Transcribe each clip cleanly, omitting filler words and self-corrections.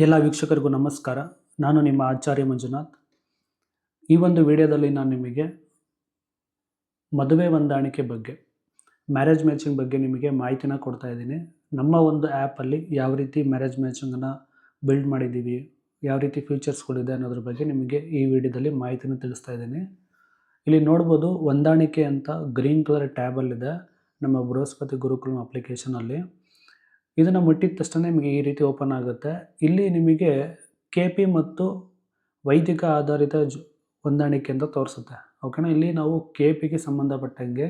ಎಲ್ಲ ವೀಕ್ಷಕರಿಗೂ ನಮಸ್ಕಾರ. ನಾನು ನಿಮ್ಮ ಆಚಾರ್ಯ ಮಂಜುನಾಥ್. ಈ ಒಂದು ವಿಡಿಯೋದಲ್ಲಿ ನಾನು ನಿಮಗೆ ಮದುವೆ ಹೊಂದಾಣಿಕೆ ಬಗ್ಗೆ, ಮ್ಯಾರೇಜ್ ಮ್ಯಾಚಿಂಗ್ ಬಗ್ಗೆ ನಿಮಗೆ ಮಾಹಿತಿನ ಕೊಡ್ತಾ ಇದ್ದೀನಿ. ನಮ್ಮ ಒಂದು ಆ್ಯಪಲ್ಲಿ ಯಾವ ರೀತಿ ಮ್ಯಾರೇಜ್ ಮ್ಯಾಚಿಂಗನ್ನು ಬಿಲ್ಡ್ ಮಾಡಿದ್ದೀವಿ, ಯಾವ ರೀತಿ ಫೀಚರ್ಸ್ಗಳಿದೆ ಅನ್ನೋದ್ರ ಬಗ್ಗೆ ನಿಮಗೆ ಈ ವಿಡಿಯೋದಲ್ಲಿ ಮಾಹಿತಿನ ತಿಳಿಸ್ತಾ ಇದ್ದೀನಿ. ಇಲ್ಲಿ ನೋಡ್ಬೋದು, ಹೊಂದಾಣಿಕೆ ಅಂತ ಗ್ರೀನ್ ಕಲರ್ ಟ್ಯಾಬಲ್ಲಿದೆ ನಮ್ಮ ಬೃಹಸ್ಪತಿ ಗುರುಕುಲಂ ಅಪ್ಲಿಕೇಶನಲ್ಲಿ. ಇದನ್ನು ಮುಟ್ಟಿದ ತಕ್ಷಣ ನಿಮಗೆ ಈ ರೀತಿ ಓಪನ್ ಆಗುತ್ತೆ. ಇಲ್ಲಿ ನಿಮಗೆ KP ಮತ್ತು ವೈದಿಕ ಆಧಾರಿತ ಹೊಂದಾಣಿಕೆ ಅಂತ ತೋರಿಸುತ್ತೆ. ಓಕೆನಾ. ಇಲ್ಲಿ ನಾವು KPಗೆ ಸಂಬಂಧಪಟ್ಟಂಗೆ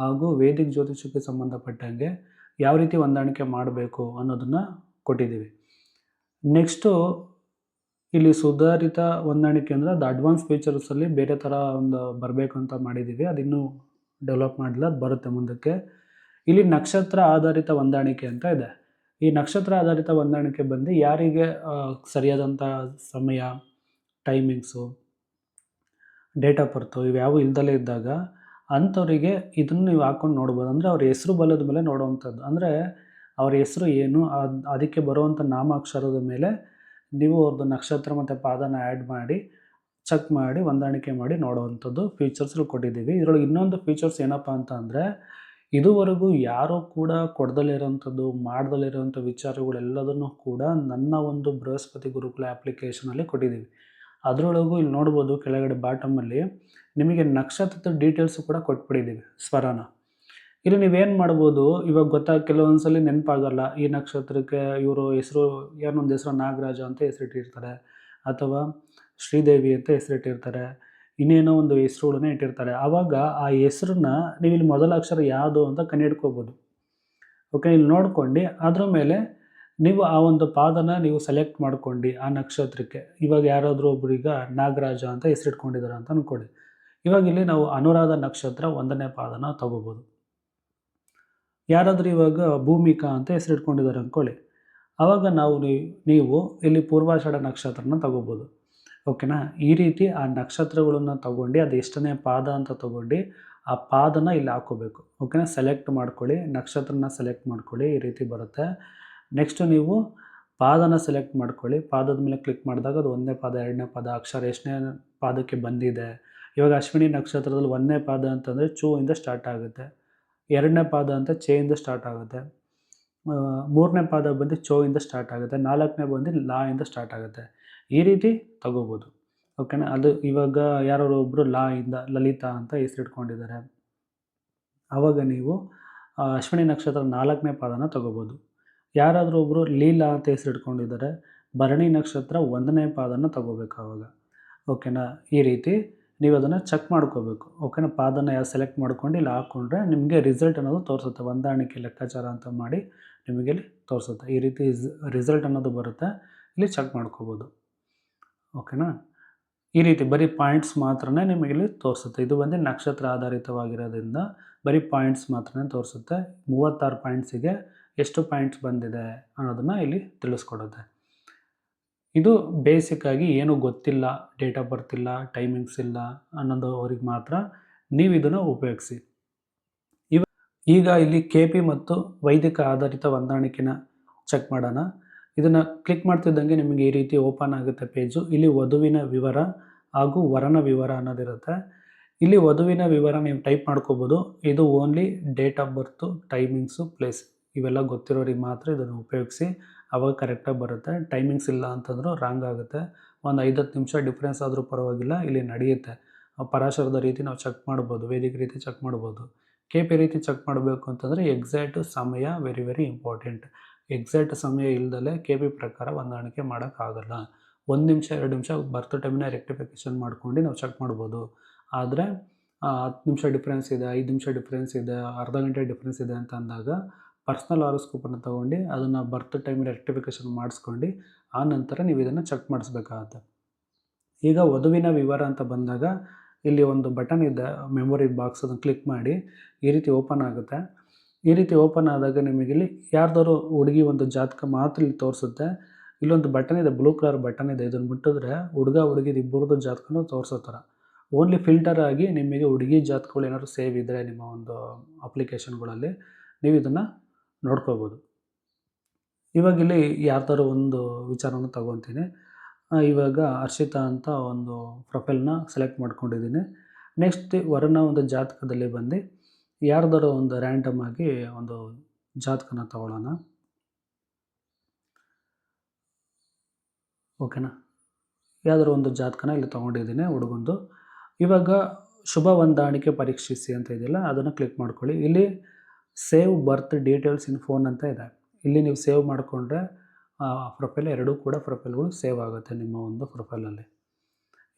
ಹಾಗೂ ವೇದಿಕ ಜ್ಯೋತಿಷಕ್ಕೆ ಸಂಬಂಧಪಟ್ಟಂಗೆ ಯಾವ ರೀತಿ ಹೊಂದಾಣಿಕೆ ಮಾಡಬೇಕು ಅನ್ನೋದನ್ನು ಕೊಟ್ಟಿದ್ದೀವಿ. ನೆಕ್ಸ್ಟು ಇಲ್ಲಿ ಸುಧಾರಿತ ಹೊಂದಾಣಿಕೆ ಅಂದರೆ ಅದು ಅಡ್ವಾನ್ಸ್ ಫೀಚರ್ಸಲ್ಲಿ ಬೇರೆ ಥರ ಒಂದು ಬರಬೇಕು ಅಂತ ಮಾಡಿದ್ದೀವಿ. ಅದಿನ್ನೂ ಡೆವಲಪ್ ಮಾಡಿಲ್ಲ, ಅದು ಬರುತ್ತೆ ಮುಂದಕ್ಕೆ. ಇಲ್ಲಿ ನಕ್ಷತ್ರ ಆಧಾರಿತ ಹೊಂದಾಣಿಕೆ ಅಂತ ಇದೆ. ಈ ನಕ್ಷತ್ರ ಆಧಾರಿತ ಹೊಂದಾಣಿಕೆ ಬಂದು ಯಾರಿಗೆ ಸರಿಯಾದಂಥ ಸಮಯ, ಟೈಮಿಂಗ್ಸು, ಡೇಟ್ ಆಫ್ ಬರ್ತು ಇವ್ಯಾವು ಇಲ್ದಲೇ ಇದ್ದಾಗ ಅಂಥವರಿಗೆ ಇದನ್ನು ನೀವು ಹಾಕ್ಕೊಂಡು ನೋಡ್ಬೋದು. ಅಂದರೆ ಅವ್ರ ಹೆಸರು ಬಲದ ಮೇಲೆ ನೋಡುವಂಥದ್ದು. ಅಂದರೆ ಅವ್ರ ಹೆಸರು ಏನು, ಅದಕ್ಕೆ ಬರುವಂಥ ನಾಮಾಕ್ಷರದ ಮೇಲೆ ನೀವು ಅವ್ರದ್ದು ನಕ್ಷತ್ರ ಮತ್ತು ಪಾದನ ಆ್ಯಡ್ ಮಾಡಿ ಚೆಕ್ ಮಾಡಿ ಹೊಂದಾಣಿಕೆ ಮಾಡಿ ನೋಡುವಂಥದ್ದು ಫೀಚರ್ಸ್ಗಳು ಕೊಟ್ಟಿದ್ದೀವಿ. ಇದರೊಳಗೆ ಇನ್ನೊಂದು ಫೀಚರ್ಸ್ ಏನಪ್ಪ ಅಂತ ಅಂದರೆ, ಇದುವರೆಗೂ ಯಾರೂ ಕೂಡ ಕೊಡದಲ್ಲಿರೋಂಥದ್ದು, ಮಾಡ್ದಲ್ಲಿರೋಂಥ ವಿಚಾರಗಳೆಲ್ಲದನ್ನು ಕೂಡ ನನ್ನ ಒಂದು ಬೃಹಸ್ಪತಿ ಗುರುಕುಲ ಅಪ್ಲಿಕೇಶನಲ್ಲಿ ಕೊಟ್ಟಿದ್ದೀವಿ. ಅದರೊಳಗೂ ಇಲ್ಲಿ ನೋಡ್ಬೋದು ಕೆಳಗಡೆ ಬಾಟಮಲ್ಲಿ ನಿಮಗೆ ನಕ್ಷತ್ರದ ಡೀಟೇಲ್ಸು ಕೂಡ ಕೊಟ್ಬಿಟ್ಟಿದ್ದೀವಿ, ಸ್ವರನ. ಇಲ್ಲಿ ನೀವೇನು ಮಾಡ್ಬೋದು, ಇವಾಗ ಕೆಲವೊಂದು ಸಲ ನೆನಪಾಗಲ್ಲ, ಈ ನಕ್ಷತ್ರಕ್ಕೆ ಇವರು ಹೆಸರು ಏನೊಂದು ಹೆಸರು ನಾಗರಾಜ ಅಂತ ಹೆಸರಿಟ್ಟಿರ್ತಾರೆ, ಅಥವಾ ಶ್ರೀದೇವಿ ಅಂತ ಹೆಸರಿಟ್ಟಿರ್ತಾರೆ, ಇನ್ನೇನೋ ಒಂದು ಹೆಸರುಗಳನ್ನ ಇಟ್ಟಿರ್ತಾರೆ. ಆವಾಗ ಆ ಹೆಸರನ್ನ ನೀವು ಇಲ್ಲಿ ಮೊದಲ ಅಕ್ಷರ ಯಾವುದು ಅಂತ ಕಂಡುಹಿಡ್ಕೋಬೋದು. ಓಕೆ, ಇಲ್ಲಿ ನೋಡ್ಕೊಂಡು ಅದ್ರ ಮೇಲೆ ನೀವು ಆ ಒಂದು ಪಾದನ ನೀವು ಸೆಲೆಕ್ಟ್ ಮಾಡ್ಕೊಂಡು ಆ ನಕ್ಷತ್ರಕ್ಕೆ, ಇವಾಗ ಯಾರಾದರೂ ಒಬ್ರೀಗ ನಾಗರಾಜ ಅಂತ ಹೆಸರಿಟ್ಕೊಂಡಿದ್ದಾರೆ ಅಂತ ಅಂದ್ಕೊಳ್ಳಿ. ಇವಾಗ ಇಲ್ಲಿ ನಾವು ಅನುರಾಧ ನಕ್ಷತ್ರ 1ನೇ ಪಾದನ ತಗೋಬೋದು. ಯಾರಾದರೂ ಇವಾಗ ಭೂಮಿಕಾ ಅಂತ ಹೆಸರಿಟ್ಕೊಂಡಿದ್ದಾರೆ ಅಂದ್ಕೊಳ್ಳಿ, ಆವಾಗ ನೀವು ಇಲ್ಲಿ ಪೂರ್ವಾಷಾಢ ನಕ್ಷತ್ರನ ತಗೋಬೋದು. ಓಕೆನಾ. ಈ ರೀತಿ ಆ ನಕ್ಷತ್ರಗಳನ್ನು ತಗೊಂಡು ಅದು ಎಷ್ಟನೇ ಪಾದ ಅಂತ ತಗೊಂಡು ಆ ಪಾದನ ಇಲ್ಲಿ ಹಾಕೋಬೇಕು. ಓಕೆನಾ. ಸೆಲೆಕ್ಟ್ ಮಾಡ್ಕೊಳ್ಳಿ, ನಕ್ಷತ್ರನ ಸೆಲೆಕ್ಟ್ ಮಾಡ್ಕೊಳ್ಳಿ, ಈ ರೀತಿ ಬರುತ್ತೆ. ನೆಕ್ಸ್ಟು ನೀವು ಪಾದನ ಸೆಲೆಕ್ಟ್ ಮಾಡ್ಕೊಳ್ಳಿ. ಪಾದದ ಮೇಲೆ ಕ್ಲಿಕ್ ಮಾಡಿದಾಗ ಅದು 1ನೇ ಪಾದ, 2ನೇ ಪಾದ, ಅಕ್ಷರ ಎಷ್ಟನೇ ಪಾದಕ್ಕೆ ಬಂದಿದೆ. ಇವಾಗ ಅಶ್ವಿನಿ ನಕ್ಷತ್ರದಲ್ಲಿ 1ನೇ ಪಾದ ಅಂತಂದರೆ ಚೂ ಇಂದ ಸ್ಟಾರ್ಟ್ ಆಗುತ್ತೆ, 2ನೇ ಪಾದ ಅಂತ ಚೇ ಇಂದ ಸ್ಟಾರ್ಟ್ ಆಗುತ್ತೆ, 3ನೇ ಪಾದ ಬಂದು ಚೋ ಇಂದ ಸ್ಟಾರ್ಟ್ ಆಗುತ್ತೆ, 4ನೇ ಬಂದು ಲಾ ಇಂದ ಸ್ಟಾರ್ಟ್ ಆಗುತ್ತೆ. ಈ ರೀತಿ ತಗೋಬೋದು. ಓಕೆನಾ. ಅದು ಇವಾಗ ಯಾರೋ ಒಬ್ಬರು ಲಾ ಇಂದ ಲಲಿತಾ ಅಂತ ಹೆಸರಿಟ್ಕೊಂಡಿದ್ದಾರೆ, ಆವಾಗ ನೀವು ಅಶ್ವಿನಿ ನಕ್ಷತ್ರ 4ನೇ ಪಾದನ ತಗೋಬೋದು. ಯಾರಾದರೂ ಒಬ್ಬರು ಲೀಲಾ ಅಂತ ಹೆಸರಿಟ್ಕೊಂಡಿದ್ದಾರೆ, ಭರಣಿ ನಕ್ಷತ್ರ 1ನೇ ಪಾದನ ತಗೋಬೇಕು ಆವಾಗ. ಓಕೆನಾ. ಈ ರೀತಿ ನೀವು ಅದನ್ನು ಚೆಕ್ ಮಾಡ್ಕೋಬೇಕು. ಓಕೆನಾ. ಪಾದನ ಯಾವ ಸೆಲೆಕ್ಟ್ ಮಾಡ್ಕೊಂಡು ಇಲ್ಲಿ ಹಾಕ್ಕೊಂಡ್ರೆ ನಿಮಗೆ ರಿಸಲ್ಟ್ ಅನ್ನೋದು ತೋರಿಸುತ್ತೆ. ಹೊಂದಾಣಿಕೆ ಲೆಕ್ಕಾಚಾರ ಅಂತ ಮಾಡಿ ನಿಮಗೆ ಇಲ್ಲಿ ತೋರಿಸುತ್ತೆ. ಈ ರೀತಿ ರಿಸಲ್ಟ್ ಅನ್ನೋದು ಬರುತ್ತೆ, ಇಲ್ಲಿ ಚೆಕ್ ಮಾಡ್ಕೋಬೋದು. ಓಕೆನಾ. ಈ ರೀತಿ ಬರೀ ಪಾಯಿಂಟ್ಸ್ ಮಾತ್ರನೇ ನಿಮಗಿಲ್ಲಿ ತೋರಿಸುತ್ತೆ. ಇದು ಬಂದು ನಕ್ಷತ್ರ ಆಧಾರಿತವಾಗಿರೋದ್ರಿಂದ ಬರೀ ಪಾಯಿಂಟ್ಸ್ ಮಾತ್ರನೇ ತೋರಿಸುತ್ತೆ. 36 ಪಾಯಿಂಟ್ಸಿಗೆ ಎಷ್ಟು ಪಾಯಿಂಟ್ಸ್ ಬಂದಿದೆ ಅನ್ನೋದನ್ನು ಇಲ್ಲಿ ತಿಳಿಸ್ಕೊಡುತ್ತೆ. ಇದು ಬೇಸಿಕ್ಕಾಗಿ ಏನೂ ಗೊತ್ತಿಲ್ಲ, ಡೇಟ್ ಆಫ್ ಬರ್ತ್ ಇಲ್ಲ, ಟೈಮಿಂಗ್ಸ್ ಇಲ್ಲ ಅನ್ನೋದು ಅವ್ರಿಗೆ ಮಾತ್ರ ನೀವು ಇದನ್ನು ಉಪಯೋಗಿಸಿ. ಈಗ ಇಲ್ಲಿ KP ಮತ್ತು ವೈದಿಕ ಆಧಾರಿತ ಹೊಂದಾಣಿಕೆನ ಚೆಕ್ ಮಾಡೋಣ. ಇದನ್ನು ಕ್ಲಿಕ್ ಮಾಡ್ತಿದ್ದಂಗೆ ನಿಮಗೆ ಈ ರೀತಿ ಓಪನ್ ಆಗುತ್ತೆ ಪೇಜು. ಇಲ್ಲಿ ವಧುವಿನ ವಿವರ ಹಾಗೂ ವರನ ವಿವರ ಅನ್ನೋದಿರುತ್ತೆ. ಇಲ್ಲಿ ವಧುವಿನ ವಿವರ ನೀವು ಟೈಪ್ ಮಾಡ್ಕೋಬೋದು. ಇದು only date of birth, timings, place ಇವೆಲ್ಲ ಗೊತ್ತಿರೋರಿಗೆ ಮಾತ್ರ ಇದನ್ನು ಉಪಯೋಗಿಸಿ, ಆವಾಗ ಕರೆಕ್ಟಾಗಿ ಬರುತ್ತೆ. ಟೈಮಿಂಗ್ಸ್ ಇಲ್ಲ ಅಂತಂದ್ರೂ ರಾಂಗ್ ಆಗುತ್ತೆ. ಒಂದು 5-10 ನಿಮಿಷ ಡಿಫ್ರೆನ್ಸ್ ಆದರೂ ಪರವಾಗಿಲ್ಲ, ಇಲ್ಲಿ ನಡೆಯುತ್ತೆ. ಪರಾಶರದ ರೀತಿ ನಾವು ಚೆಕ್ ಮಾಡ್ಬೋದು, ವೇದಿಕ ರೀತಿ ಚೆಕ್ ಮಾಡ್ಬೋದು. KP ರೀತಿ ಚೆಕ್ ಮಾಡಬೇಕು ಅಂತಂದರೆ ಎಕ್ಸಾಕ್ಟ್ ಸಮಯ ವೆರಿ ವೆರಿ ಇಂಪಾರ್ಟೆಂಟ್. ಎಕ್ಸಾಕ್ಟ್ ಸಮಯ ಇಲ್ದಲೇ KP ಪ್ರಕಾರ ಹೊಂದಾಣಿಕೆ ಮಾಡೋಕ್ಕಾಗಲ್ಲ. 1 ನಿಮಿಷ 2 ನಿಮಿಷ ಬರ್ತ್ ಟೈಮ್ನ ರೆಕ್ಟಿಫಿಕೇಷನ್ ಮಾಡ್ಕೊಂಡು ನಾವು ಚೆಕ್ ಮಾಡ್ಬೋದು. ಆದರೆ 10 ನಿಮಿಷ ಡಿಫ್ರೆನ್ಸ್ ಇದೆ, 5 ನಿಮಿಷ ಡಿಫ್ರೆನ್ಸ್ ಇದೆ, ಅರ್ಧ ಗಂಟೆ ಡಿಫ್ರೆನ್ಸ್ ಇದೆ ಅಂತ ಅಂದಾಗ ಪರ್ಸ್ನಲ್ ಹಾರೋಸ್ಕೋಪನ್ನು ತೊಗೊಂಡು ಅದನ್ನು ಬರ್ತ್ ಟೈಮ್ ರೆಕ್ಟಿಫಿಕೇಷನ್ ಮಾಡಿಸ್ಕೊಂಡು ಆ ನಂತರ ನೀವು ಇದನ್ನು ಚೆಕ್ ಮಾಡಿಸ್ಬೇಕಾಗತ್ತೆ. ಈಗ ವಧುವಿನ ವಿವರ ಅಂತ ಬಂದಾಗ ಇಲ್ಲಿ ಒಂದು ಬಟನ್ ಇದೆ, ಮೆಮೊರಿ ಬಾಕ್ಸ್, ಅದನ್ನು ಕ್ಲಿಕ್ ಮಾಡಿ ಈ ರೀತಿ ಓಪನ್ ಆಗುತ್ತೆ. ಈ ರೀತಿ ಓಪನ್ ಆದಾಗ ನಿಮಗಿಲ್ಲಿ ಯಾರ್ದಾರು ಹುಡುಗಿ ಒಂದು ಜಾತಕ ಮಾತ್ರ ಇಲ್ಲಿ ತೋರಿಸುತ್ತೆ. ಇಲ್ಲೊಂದು ಬಟನ್ ಇದೆ, ಬ್ಲೂ ಕಲರ್ ಬಟನ್ ಇದೆ, ಇದನ್ನು ಮುಟ್ಟಿದ್ರೆ ಹುಡುಗ ಹುಡುಗಿದು ಇಬ್ಬರದ್ದು ಜಾತಕನೂ ತೋರಿಸೋ ಥರ. ಓನ್ಲಿ ಫಿಲ್ಟರ್ ಆಗಿ ನಿಮಗೆ ಹುಡುಗಿ ಜಾತಕಗಳು ಏನಾದ್ರು ಸೇವ್ ಇದ್ದರೆ ನಿಮ್ಮ ಒಂದು ಅಪ್ಲಿಕೇಶನ್ಗಳಲ್ಲಿ ನೀವು ಇದನ್ನು ನೋಡ್ಕೋಬೋದು. ಇವಾಗ ಇಲ್ಲಿ ಯಾರ್ದಾರು ಒಂದು ವಿಚಾರವನ್ನು ತಗೊತೀನಿ. ಇವಾಗ ಹರ್ಷಿತಾ ಅಂತ ಒಂದು ಪ್ರೊಫೈಲ್ನ ಸೆಲೆಕ್ಟ್ ಮಾಡ್ಕೊಂಡಿದ್ದೀನಿ. ನೆಕ್ಸ್ಟ್ ವರನ ಒಂದು ಜಾತಕದಲ್ಲಿ ಬಂದು ಯಾರ್ದಾರು ಒಂದು ರ್ಯಾಂಡಮ್ ಆಗಿ ಒಂದು ಜಾತಕನ ತಗೊಳ್ಳೋಣ. ಓಕೆನಾ? ಯಾವ್ದಾದ್ರು ಒಂದು ಜಾತಕನ ಇಲ್ಲಿ ತೊಗೊಂಡಿದ್ದೀನಿ ಹುಡುಗಂದು. ಇವಾಗ ಶುಭ ಹೊಂದಾಣಿಕೆ ಪರೀಕ್ಷಿಸಿ ಅಂತ ಇದೆಯಲ್ಲ, ಅದನ್ನು ಕ್ಲಿಕ್ ಮಾಡ್ಕೊಳ್ಳಿ. ಇಲ್ಲಿ save birth details in phone ಅಂತ ಇದೆ. ಇಲ್ಲಿ ನೀವು ಸೇವ್ ಮಾಡಿಕೊಂಡ್ರೆ ಪ್ರೊಫೈಲ್ ಎರಡೂ ಕೂಡ ಪ್ರೊಫೈಲ್ಗಳು ಸೇವ್ ಆಗುತ್ತೆ ನಿಮ್ಮ ಒಂದು ಪ್ರೊಫೈಲಲ್ಲಿ.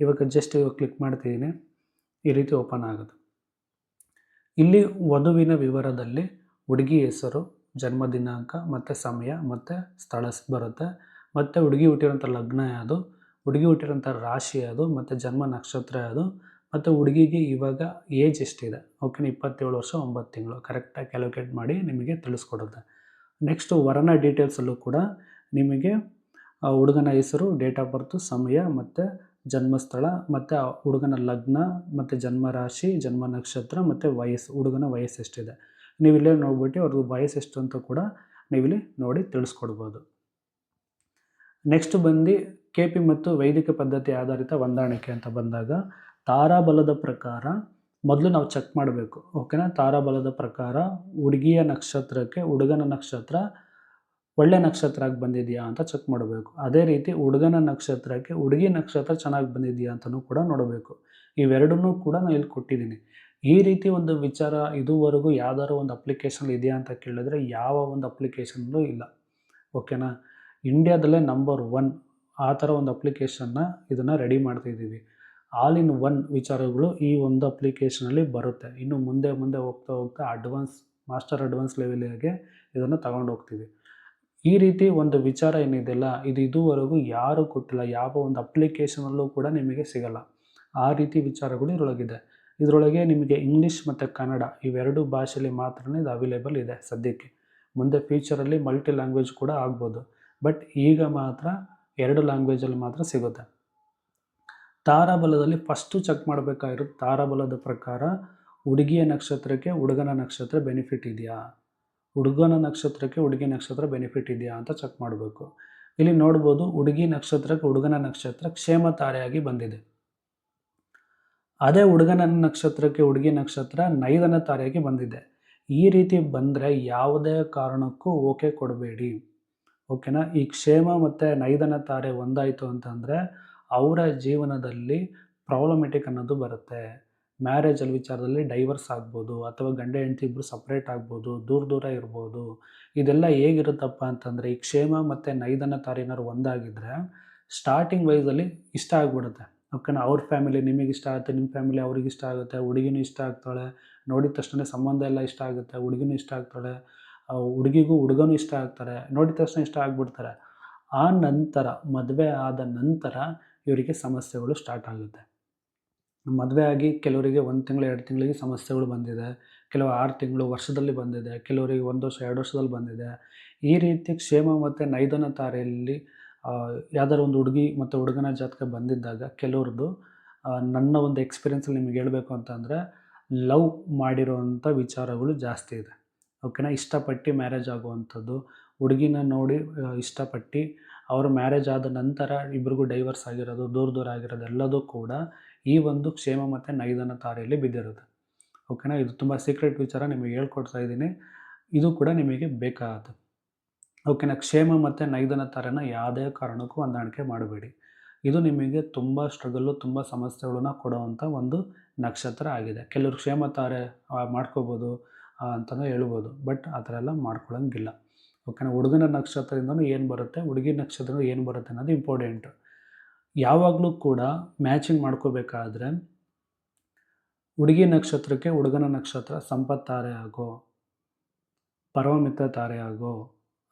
ಇವಾಗ ಜಸ್ಟ್ ಇವಾಗ ಕ್ಲಿಕ್ ಮಾಡ್ತಿದ್ದೀನಿ, ಈ ರೀತಿ ಓಪನ್ ಆಗುತ್ತೆ. ಇಲ್ಲಿ ವಧುವಿನ ವಿವರದಲ್ಲಿ ಹುಡುಗಿ ಹೆಸರು, ಜನ್ಮ ದಿನಾಂಕ ಮತ್ತು ಸಮಯ ಮತ್ತು ಸ್ಥಳ ಬರುತ್ತೆ. ಮತ್ತು ಹುಡುಗಿ ಹುಟ್ಟಿರೋಂಥ ಲಗ್ನ ಯಾವುದು, ಹುಡುಗಿ ಹುಟ್ಟಿರೋಂಥ ರಾಶಿ ಯಾವುದು, ಮತ್ತು ಜನ್ಮ ನಕ್ಷತ್ರ ಯಾವುದು, ಮತ್ತು ಹುಡುಗಿಗೆ ಇವಾಗ ಏಜ್ ಎಷ್ಟಿದೆ. ಓಕೆನಾ? 27 ವರ್ಷ 9 ತಿಂಗಳು ಕರೆಕ್ಟಾಗಿ ಕ್ಯಾಲ್ಕುಲೇಟ್ ಮಾಡಿ ನಿಮಗೆ ತಿಳಿಸ್ಕೊಡುತ್ತೆ. ನೆಕ್ಸ್ಟು ವರನ ಡೀಟೇಲ್ಸಲ್ಲೂ ಕೂಡ ನಿಮಗೆ ಹುಡುಗನ ಹೆಸರು, ಡೇಟ್ ಆಫ್ ಬರ್ತು, ಸಮಯ ಮತ್ತು ಜನ್ಮಸ್ಥಳ ಮತ್ತು ಹುಡುಗನ ಲಗ್ನ ಮತ್ತು ಜನ್ಮ ರಾಶಿ, ಜನ್ಮ ನಕ್ಷತ್ರ ಮತ್ತು ವಯಸ್ಸು, ಹುಡುಗನ ವಯಸ್ಸು ಎಷ್ಟಿದೆ. ನೀವಿಲ್ಲೇ ನೋಡ್ಬಿಟ್ಟು ಅವ್ರದ್ದು ವಯಸ್ಸು ಎಷ್ಟು ಅಂತ ಕೂಡ ನೀವಿಲ್ಲಿ ನೋಡಿ ತಿಳಿಸ್ಕೊಡ್ಬೋದು. ನೆಕ್ಸ್ಟ್ ಬಂದು KP ಮತ್ತು ವೈದಿಕ ಪದ್ಧತಿ ಆಧಾರಿತ ಹೊಂದಾಣಿಕೆ ಅಂತ ಬಂದಾಗ ತಾರಾಬಲದ ಪ್ರಕಾರ ಮೊದಲು ನಾವು ಚೆಕ್ ಮಾಡಬೇಕು. ಓಕೆನಾ? ತಾರಾಬಲದ ಪ್ರಕಾರ ಹುಡುಗಿಯ ನಕ್ಷತ್ರಕ್ಕೆ ಹುಡುಗನ ನಕ್ಷತ್ರ ಒಳ್ಳೆ ನಕ್ಷತ್ರ ಆಗಿ ಬಂದಿದೆಯಾ ಅಂತ ಚೆಕ್ ಮಾಡಬೇಕು. ಅದೇ ರೀತಿ ಹುಡುಗನ ನಕ್ಷತ್ರಕ್ಕೆ ಹುಡುಗಿ ನಕ್ಷತ್ರ ಚೆನ್ನಾಗಿ ಬಂದಿದೆಯಾ ಅಂತಲೂ ಕೂಡ ನೋಡಬೇಕು. ಇವೆರಡನ್ನೂ ಕೂಡ ನಾನು ಇಲ್ಲಿ ಕೊಟ್ಟಿದ್ದೀನಿ. ಈ ರೀತಿ ಒಂದು ವಿಚಾರ ಇದುವರೆಗೂ ಯಾವ್ದಾದ್ರು ಒಂದು ಅಪ್ಲಿಕೇಶನ್ ಇದೆಯಾ ಅಂತ ಕೇಳಿದ್ರೆ ಯಾವ ಒಂದು ಅಪ್ಲಿಕೇಶನ್ಲೂ ಇಲ್ಲ. ಓಕೆನಾ? ಇಂಡಿಯಾದಲ್ಲೇ ನಂಬರ್ 1 ಆ ಥರ ಒಂದು ಅಪ್ಲಿಕೇಶನ್ನ ಇದನ್ನು ರೆಡಿ ಮಾಡ್ತಾಯಿದ್ದೀವಿ. ಆಲ್ ಇನ್ ಒನ್ ವಿಚಾರಗಳು ಈ ಒಂದು ಅಪ್ಲಿಕೇಶನಲ್ಲಿ ಬರುತ್ತೆ. ಇನ್ನು ಮುಂದೆ ಮುಂದೆ ಹೋಗ್ತಾ ಮಾಸ್ಟರ್ ಅಡ್ವಾನ್ಸ್ ಲೆವೆಲಿಗೆ ಇದನ್ನು ತಗೊಂಡು ಹೋಗ್ತೀವಿ. ಈ ರೀತಿ ಒಂದು ವಿಚಾರ ಏನಿದೆಯಲ್ಲ, ಇದು ಇದುವರೆಗೂ ಯಾರೂ ಕೊಟ್ಟಿಲ್ಲ. ಯಾವ ಒಂದು ಅಪ್ಲಿಕೇಶನಲ್ಲೂ ಕೂಡ ನಿಮಗೆ ಸಿಗಲ್ಲ. ಆ ರೀತಿ ವಿಚಾರಗಳು ಇದರೊಳಗಿದೆ. ಇದರೊಳಗೆ ನಿಮಗೆ ಇಂಗ್ಲೀಷ್ ಮತ್ತು ಕನ್ನಡ ಇವೆರಡು ಭಾಷೆಯಲ್ಲಿ ಮಾತ್ರನೇ ಇದು ಅವೈಲೇಬಲ್ ಇದೆ ಸದ್ಯಕ್ಕೆ. ಮುಂದೆ ಫ್ಯೂಚರಲ್ಲಿ ಮಲ್ಟಿ ಲ್ಯಾಂಗ್ವೇಜ್ ಕೂಡ ಆಗ್ಬೋದು. ಬಟ್ ಈಗ ಮಾತ್ರ 2 ಲ್ಯಾಂಗ್ವೇಜಲ್ಲಿ ಮಾತ್ರ ಸಿಗುತ್ತೆ. ತಾರಾಬಲದಲ್ಲಿ ಫಸ್ಟು ಚೆಕ್ ಮಾಡಬೇಕಾಗಿರೋದು ತಾರಾಬಲದ ಪ್ರಕಾರ ಹುಡುಗಿಯ ನಕ್ಷತ್ರಕ್ಕೆ ಹುಡುಗನ ನಕ್ಷತ್ರ ಬೆನಿಫಿಟ್ ಇದೆಯಾ, ಹುಡುಗನ ನಕ್ಷತ್ರಕ್ಕೆ ಹುಡುಗಿ ನಕ್ಷತ್ರ ಬೆನಿಫಿಟ್ ಇದೆಯಾ ಅಂತ ಚೆಕ್ ಮಾಡಬೇಕು. ಇಲ್ಲಿ ನೋಡ್ಬೋದು ಹುಡುಗಿ ನಕ್ಷತ್ರಕ್ಕೆ ಹುಡುಗನ ನಕ್ಷತ್ರ ಕ್ಷೇಮ ತಾರೆಯಾಗಿ ಬಂದಿದೆ. ಅದೇ ಹುಡುಗನ ನಕ್ಷತ್ರಕ್ಕೆ ಹುಡುಗಿ ನಕ್ಷತ್ರ ನೈದನ ತಾರೆಯಾಗಿ ಬಂದಿದೆ. ಈ ರೀತಿ ಬಂದರೆ ಯಾವುದೇ ಕಾರಣಕ್ಕೂ ಓಕೆ ಕೊಡಬೇಡಿ. ಓಕೆನಾ? ಈ ಕ್ಷೇಮ ಮತ್ತು ನೈದನ ತಾರೆ ಒಂದಾಯಿತು ಅಂತಂದರೆ ಅವರ ಜೀವನದಲ್ಲಿ ಪ್ರಾಬ್ಲಮೆಟಿಕ್ ಅನ್ನೋದು ಬರುತ್ತೆ. ಮ್ಯಾರೇಜಲ್ಲಿ ವಿಚಾರದಲ್ಲಿ ಡೈವರ್ಸ್ ಆಗ್ಬೋದು, ಅಥವಾ ಗಂಡ ಹೆಂಡತಿ ಇಬ್ಬರು ಸಪ್ರೇಟ್ ಆಗ್ಬೋದು, ದೂರ ಇರ್ಬೋದು. ಇದೆಲ್ಲ ಹೇಗಿರುತ್ತಪ್ಪ ಅಂತಂದರೆ ಈ ಕ್ಷೇಮ ಮತ್ತು ನೈದನ ತಾರೆ ಏನಾದ್ರು ಒಂದಾಗಿದ್ದರೆ ಸ್ಟಾರ್ಟಿಂಗ್ ವೈಸಲ್ಲಿ ಇಷ್ಟ ಆಗಿಬಿಡುತ್ತೆ. ಓಕೆನಾ? ಅವ್ರ ಫ್ಯಾಮಿಲಿ ನಿಮಗೆ ಇಷ್ಟ ಆಗುತ್ತೆ, ನಿಮ್ಮ ಫ್ಯಾಮಿಲಿ ಅವ್ರಿಗೆ ಇಷ್ಟ ಆಗುತ್ತೆ, ಹುಡುಗಿನೂ ಇಷ್ಟ ಆಗ್ತಾಳೆ, ನೋಡಿದ ತಕ್ಷಣ ಸಂಬಂಧ ಎಲ್ಲ ಇಷ್ಟ ಆಗುತ್ತೆ, ಹುಡುಗಿನೂ ಇಷ್ಟ ಆಗ್ತಾಳೆ, ಹುಡುಗಿಗೂ ಹುಡುಗನೂ ಇಷ್ಟ ಆಗ್ತಾರೆ, ನೋಡಿದ ತಕ್ಷಣ ಇಷ್ಟ ಆಗಿಬಿಡ್ತಾರೆ. ಆ ನಂತರ ಮದುವೆ ಆದ ನಂತರ ಇವರಿಗೆ ಸಮಸ್ಯೆಗಳು ಸ್ಟಾರ್ಟ್ ಆಗುತ್ತೆ. ಮದುವೆ ಆಗಿ ಕೆಲವರಿಗೆ 1 ತಿಂಗಳು 2 ತಿಂಗಳಿಗೆ ಸಮಸ್ಯೆಗಳು ಬಂದಿದೆ, ಕೆಲವು 6 ತಿಂಗಳು ವರ್ಷದಲ್ಲಿ ಬಂದಿದೆ, ಕೆಲವರಿಗೆ 1 ವರ್ಷ 2 ವರ್ಷದಲ್ಲಿ ಬಂದಿದೆ. ಈ ರೀತಿ ಕ್ಷೇಮ ಮತ್ತು ನೈದನ ತಾರೆಯಲ್ಲಿ ಯಾವ್ದಾದ್ರು ಒಂದು ಹುಡುಗಿ ಮತ್ತು ಹುಡುಗನ ಜಾತಕ ಬಂದಿದ್ದಾಗ ಕೆಲವ್ರದ್ದು ನನ್ನ ಒಂದು ಎಕ್ಸ್ಪೀರಿಯೆನ್ಸಲ್ಲಿ ನಿಮಗೆ ಹೇಳಬೇಕು ಅಂತಂದರೆ ಲವ್ ಮಾಡಿರೋವಂಥ ವಿಚಾರಗಳು ಜಾಸ್ತಿ ಇದೆ. ಓಕೆನಾ? ಇಷ್ಟಪಟ್ಟು ಮ್ಯಾರೇಜ್ ಆಗುವಂಥದ್ದು, ಹುಡುಗಿನ ನೋಡಿ ಇಷ್ಟಪಟ್ಟು ಅವರು ಮ್ಯಾರೇಜ್ ಆದ ನಂತರ ಇಬ್ಬರಿಗೂ ಡೈವರ್ಸ್ ಆಗಿರೋದು, ದೂರ ಆಗಿರೋದು ಎಲ್ಲದೂ ಕೂಡ ಈ ಒಂದು ಕ್ಷೇಮ ಮತ್ತು ನೈದನ ತಾರೆಯಲ್ಲಿ ಬಿದ್ದಿರುತ್ತೆ. ಓಕೆನಾ? ಇದು ತುಂಬ ಸೀಕ್ರೆಟ್ ವಿಚಾರ ನಿಮಗೆ ಹೇಳ್ಕೊಡ್ತಾ ಇದ್ದೀನಿ. ಇದು ಕೂಡ ನಿಮಗೆ ಬೇಕಾಗುತ್ತೆ. ಓಕೆನಾ? ಕ್ಷೇಮ ಮತ್ತು ನೈದನ ತಾರೆನ ಯಾವುದೇ ಕಾರಣಕ್ಕೂ ಹೊಂದಾಣಿಕೆ ಮಾಡಬೇಡಿ. ಇದು ನಿಮಗೆ ತುಂಬ ಸ್ಟ್ರಗಲ್ಲು, ತುಂಬ ಸಮಸ್ಯೆಗಳನ್ನ ಕೊಡುವಂಥ ಒಂದು ನಕ್ಷತ್ರ ಆಗಿದೆ. ಕೆಲವರು ಕ್ಷೇಮ ತಾರೆ ಮಾಡ್ಕೋಬೋದು ಅಂತಲೇ ಹೇಳ್ಬೋದು. ಬಟ್ ಆ ಥರ ಎಲ್ಲ ಮಾಡ್ಕೊಳ್ಳೋಂಗಿಲ್ಲ. ಓಕೆನಾ? ಹುಡುಗನ ನಕ್ಷತ್ರದಿಂದನೂ ಏನು ಬರುತ್ತೆ, ಹುಡುಗಿ ನಕ್ಷತ್ರ ಏನು ಬರುತ್ತೆ ಅನ್ನೋದು ಇಂಪಾರ್ಟೆಂಟು. ಯಾವಾಗಲೂ ಕೂಡ ಮ್ಯಾಚಿಂಗ್ ಮಾಡ್ಕೋಬೇಕಾದ್ರೆ ಹುಡುಗಿ ನಕ್ಷತ್ರಕ್ಕೆ ಹುಡುಗನ ನಕ್ಷತ್ರ ಸಂಪತ್ ತಾರೆ ಆಗೋ, ಪರಮಮಿತ್ರ ತಾರೆ ಆಗೋ,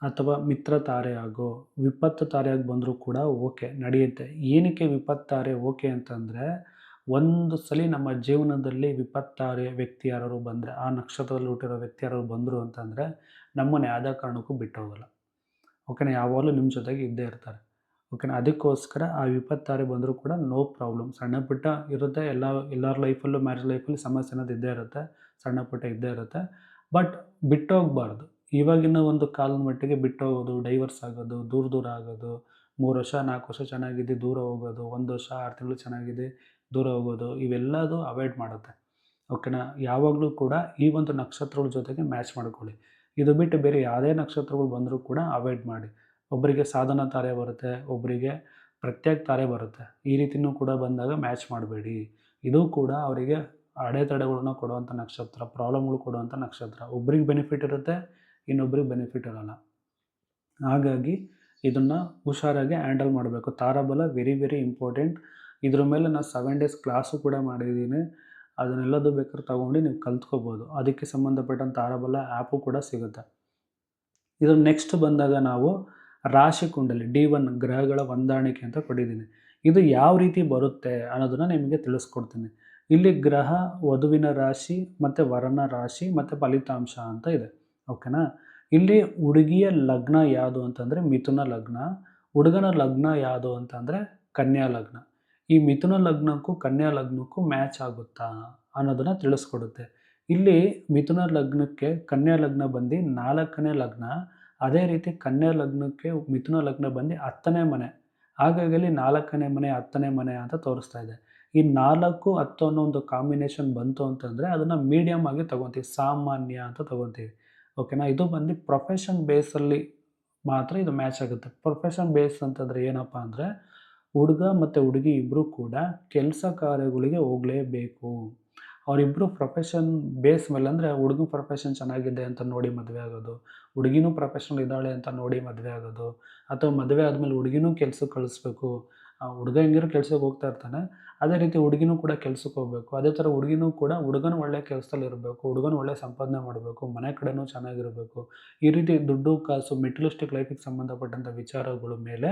ಅಥವಾ ಮಿತ್ರ ತಾರೆ ಆಗೋ, ವಿಪತ್ತು ತಾರೆಯಾಗಿ ಬಂದರೂ ಕೂಡ ಓಕೆ ನಡೆಯುತ್ತೆ. ಏನಕ್ಕೆ ವಿಪತ್ತು ತಾರೆ ಓಕೆ ಅಂತಂದರೆ, ಒಂದು ಸಲ ನಮ್ಮ ಜೀವನದಲ್ಲಿ ವಿಪತ್ತಾರೆ ವ್ಯಕ್ತಿ ಯಾರು ಬಂದರೆ, ಆ ನಕ್ಷತ್ರದಲ್ಲಿ ಹುಟ್ಟಿರೋ ವ್ಯಕ್ತಿ ಯಾರು ಬಂದರು ಅಂತಂದರೆ ನಮ್ಮನ್ನು ಯಾವುದೇ ಕಾರಣಕ್ಕೂ ಬಿಟ್ಟು ಹೋಗಲ್ಲ. ಓಕೆನಾ? ಯಾವಾಗಲೂ ನಿಮ್ಮ ಜೊತೆಗೆ ಇದ್ದೇ ಇರ್ತಾರೆ. ಓಕೆನಾ? ಅದಕ್ಕೋಸ್ಕರ ಆ ವಿಪತ್ತಾರೆ ಬಂದರೂ ಕೂಡ ನೋ ಪ್ರಾಬ್ಲಮ್. ಸಣ್ಣ ಪುಟ್ಟ ಇರುತ್ತೆ, ಎಲ್ಲರ ಲೈಫಲ್ಲೂ ಮ್ಯಾರೇಜ್ ಲೈಫಲ್ಲಿ ಸಮಸ್ಯೆ ಅನ್ನೋದು ಇದ್ದೇ ಇರುತ್ತೆ, ಸಣ್ಣ ಪುಟ್ಟ ಇದ್ದೇ ಇರುತ್ತೆ. ಬಟ್ ಬಿಟ್ಟೋಗಬಾರ್ದು. ಇವಾಗಿನ ಒಂದು ಕಾಲದ ಮಟ್ಟಿಗೆ ಬಿಟ್ಟು ಹೋಗೋದು, ಡೈವರ್ಸ್ ಆಗೋದು, ದೂರ ದೂರ ಆಗೋದು, 3 ವರ್ಷ 4 ವರ್ಷ ಚೆನ್ನಾಗಿದ್ದು ದೂರ ಹೋಗೋದು, 1 ವರ್ಷ 6 ತಿಂಗಳು ಚೆನ್ನಾಗಿದೆ ದೂರ ಹೋಗೋದು, ಇವೆಲ್ಲದು ಅವಾಯ್ಡ್ ಮಾಡುತ್ತೆ. ಓಕೆನಾ? ಯಾವಾಗಲೂ ಕೂಡ ಈ ಒಂದು ನಕ್ಷತ್ರಗಳ ಜೊತೆಗೆ ಮ್ಯಾಚ್ ಮಾಡ್ಕೊಳ್ಳಿ. ಇದು ಬಿಟ್ಟು ಬೇರೆ ಯಾವುದೇ ನಕ್ಷತ್ರಗಳು ಬಂದರೂ ಕೂಡ ಅವಾಯ್ಡ್ ಮಾಡಿ. ಒಬ್ಬರಿಗೆ ಸಾಧನ ತಾರೆ ಬರುತ್ತೆ, ಒಬ್ಬರಿಗೆ ಪ್ರತ್ಯೇಕ ತಾರೆ ಬರುತ್ತೆ. ಈ ರೀತಿಯೂ ಕೂಡ ಬಂದಾಗ ಮ್ಯಾಚ್ ಮಾಡಬೇಡಿ. ಇದು ಕೂಡ ಅವರಿಗೆ ಅಡೆತಡೆಗಳನ್ನ ಕೊಡುವಂಥ ನಕ್ಷತ್ರ, ಪ್ರಾಬ್ಲಮ್ಗಳು ಕೊಡುವಂಥ ನಕ್ಷತ್ರ. ಒಬ್ರಿಗೆ ಬೆನಿಫಿಟ್ ಇರುತ್ತೆ, ಇನ್ನೊಬ್ರಿಗೆ ಬೆನಿಫಿಟ್ ಇರಲ್ಲ. ಹಾಗಾಗಿ ಇದನ್ನು ಹುಷಾರಾಗಿ ಹ್ಯಾಂಡಲ್ ಮಾಡಬೇಕು. ತಾರಾಬಲ ವೆರಿ ವೆರಿ ಇಂಪಾರ್ಟೆಂಟ್. ಇದ್ರ ಮೇಲೆ ನಾನು 7 ಡೇಸ್ ಕ್ಲಾಸು ಕೂಡ ಮಾಡಿದ್ದೀನಿ. ಅದನ್ನೆಲ್ಲದೂ ಬೇಕಾದ್ರೆ ತೊಗೊಂಡು ನೀವು ಕಲ್ತ್ಕೋಬೋದು. ಅದಕ್ಕೆ ಸಂಬಂಧಪಟ್ಟಂಥ ತಾರಾಬಲ ಆ್ಯಪು ಕೂಡ ಸಿಗುತ್ತೆ. ಇದ್ರ ನೆಕ್ಸ್ಟ್ ಬಂದಾಗ ನಾವು ರಾಶಿ ಕುಂಡಲಿ D1 ಗ್ರಹಗಳ ಹೊಂದಾಣಿಕೆ ಅಂತ ಕೊಟ್ಟಿದ್ದೀನಿ. ಇದು ಯಾವ ರೀತಿ ಬರುತ್ತೆ ಅನ್ನೋದನ್ನು ನಿಮಗೆ ತಿಳಿಸ್ಕೊಡ್ತೀನಿ. ಇಲ್ಲಿ ಗ್ರಹ, ವಧುವಿನ ರಾಶಿ ಮತ್ತು ವರನ ರಾಶಿ ಮತ್ತು ಫಲಿತಾಂಶ ಅಂತ ಇದೆ. ಓಕೆನಾ? ಇಲ್ಲಿ ಹುಡುಗಿಯ ಲಗ್ನ ಯಾವುದು ಅಂತಂದರೆ ಮಿಥುನ ಲಗ್ನ, ಹುಡುಗನ ಲಗ್ನ ಯಾವುದು ಅಂತಂದರೆ ಕನ್ಯಾ ಲಗ್ನ. ಈ ಮಿಥುನ ಲಗ್ನಕ್ಕೂ ಕನ್ಯಾ ಲಗ್ನಕ್ಕೂ ಮ್ಯಾಚ್ ಆಗುತ್ತಾ ಅನ್ನೋದನ್ನು ತಿಳಿಸ್ಕೊಡುತ್ತೆ. ಇಲ್ಲಿ ಮಿಥುನ ಲಗ್ನಕ್ಕೆ ಕನ್ಯಾ ಲಗ್ನ ಬಂದು 4ನೇ ಲಗ್ನ, ಅದೇ ರೀತಿ ಕನ್ಯಾ ಲಗ್ನಕ್ಕೆ ಮಿಥುನ ಲಗ್ನ ಬಂದು 10ನೇ ಮನೆ. ಹಾಗಾಗಿ ಅಲ್ಲಿ 4ನೇ ಮನೆ 10ನೇ ಮನೆ ಅಂತ ತೋರಿಸ್ತಾ ಇದೆ. ಈ 4, 10 ಅನ್ನೋ ಒಂದು ಕಾಂಬಿನೇಷನ್ ಬಂತು ಅಂತಂದರೆ ಅದನ್ನು ಮೀಡಿಯಮ್ ಆಗಿ ತೊಗೊತೀವಿ, ಸಾಮಾನ್ಯ ಅಂತ ತೊಗೊತೀವಿ. ಓಕೆನಾ? ಇದು ಬಂದು ಪ್ರೊಫೆಷನ್ ಬೇಸಲ್ಲಿ ಮಾತ್ರ ಇದು ಮ್ಯಾಚ್ ಆಗುತ್ತೆ. ಪ್ರೊಫೆಷನ್ ಬೇಸ್ ಅಂತಂದರೆ ಏನಪ್ಪ ಅಂದರೆ ಹುಡುಗ ಮತ್ತು ಹುಡುಗಿ ಇಬ್ಬರೂ ಕೂಡ ಕೆಲಸ ಕಾರ್ಯಗಳಿಗೆ ಹೋಗಲೇಬೇಕು. ಅವರಿಬ್ಬರು ಪ್ರೊಫೆಷನ್ ಬೇಸ್ ಮೇಲೆ, ಅಂದರೆ ಹುಡುಗನ ಪ್ರೊಫೆಷನ್ ಚೆನ್ನಾಗಿದೆ ಅಂತ ನೋಡಿ ಮದುವೆ ಆಗೋದು, ಹುಡುಗಿನೂ ಪ್ರೊಫೆಷನಲ್ ಇದ್ದಾಳೆ ಅಂತ ನೋಡಿ ಮದುವೆ ಆಗೋದು, ಅಥವಾ ಮದುವೆ ಆದಮೇಲೆ ಹುಡುಗಿನೂ ಕೆಲ್ಸಕ್ಕೆ ಕಳಿಸ್ಬೇಕು. ಹುಡುಗ ಹೆಂಗಿರೋ ಕೆಲ್ಸಕ್ಕೆ ಹೋಗ್ತಾ ಇರ್ತಾನೆ, ಅದೇ ರೀತಿ ಹುಡುಗಿನೂ ಕೂಡ ಕೆಲ್ಸಕ್ಕೆ ಹೋಗಬೇಕು. ಅದೇ ಥರ ಹುಡುಗಿನೂ ಕೂಡ ಹುಡುಗನ ಒಳ್ಳೆ ಕೆಲಸದಲ್ಲಿ ಇರಬೇಕು, ಹುಡುಗನ ಒಳ್ಳೆ ಸಂಪಾದನೆ ಮಾಡಬೇಕು, ಮನೆ ಕಡೆನೂ ಚೆನ್ನಾಗಿರಬೇಕು. ಈ ರೀತಿ ದುಡ್ಡು ಕಾಸು ಮೆಟೀರಿಯಲಿಸ್ಟಿಕ್ ಲೈಫಿಗೆ ಸಂಬಂಧಪಟ್ಟಂಥ ವಿಚಾರಗಳ ಮೇಲೆ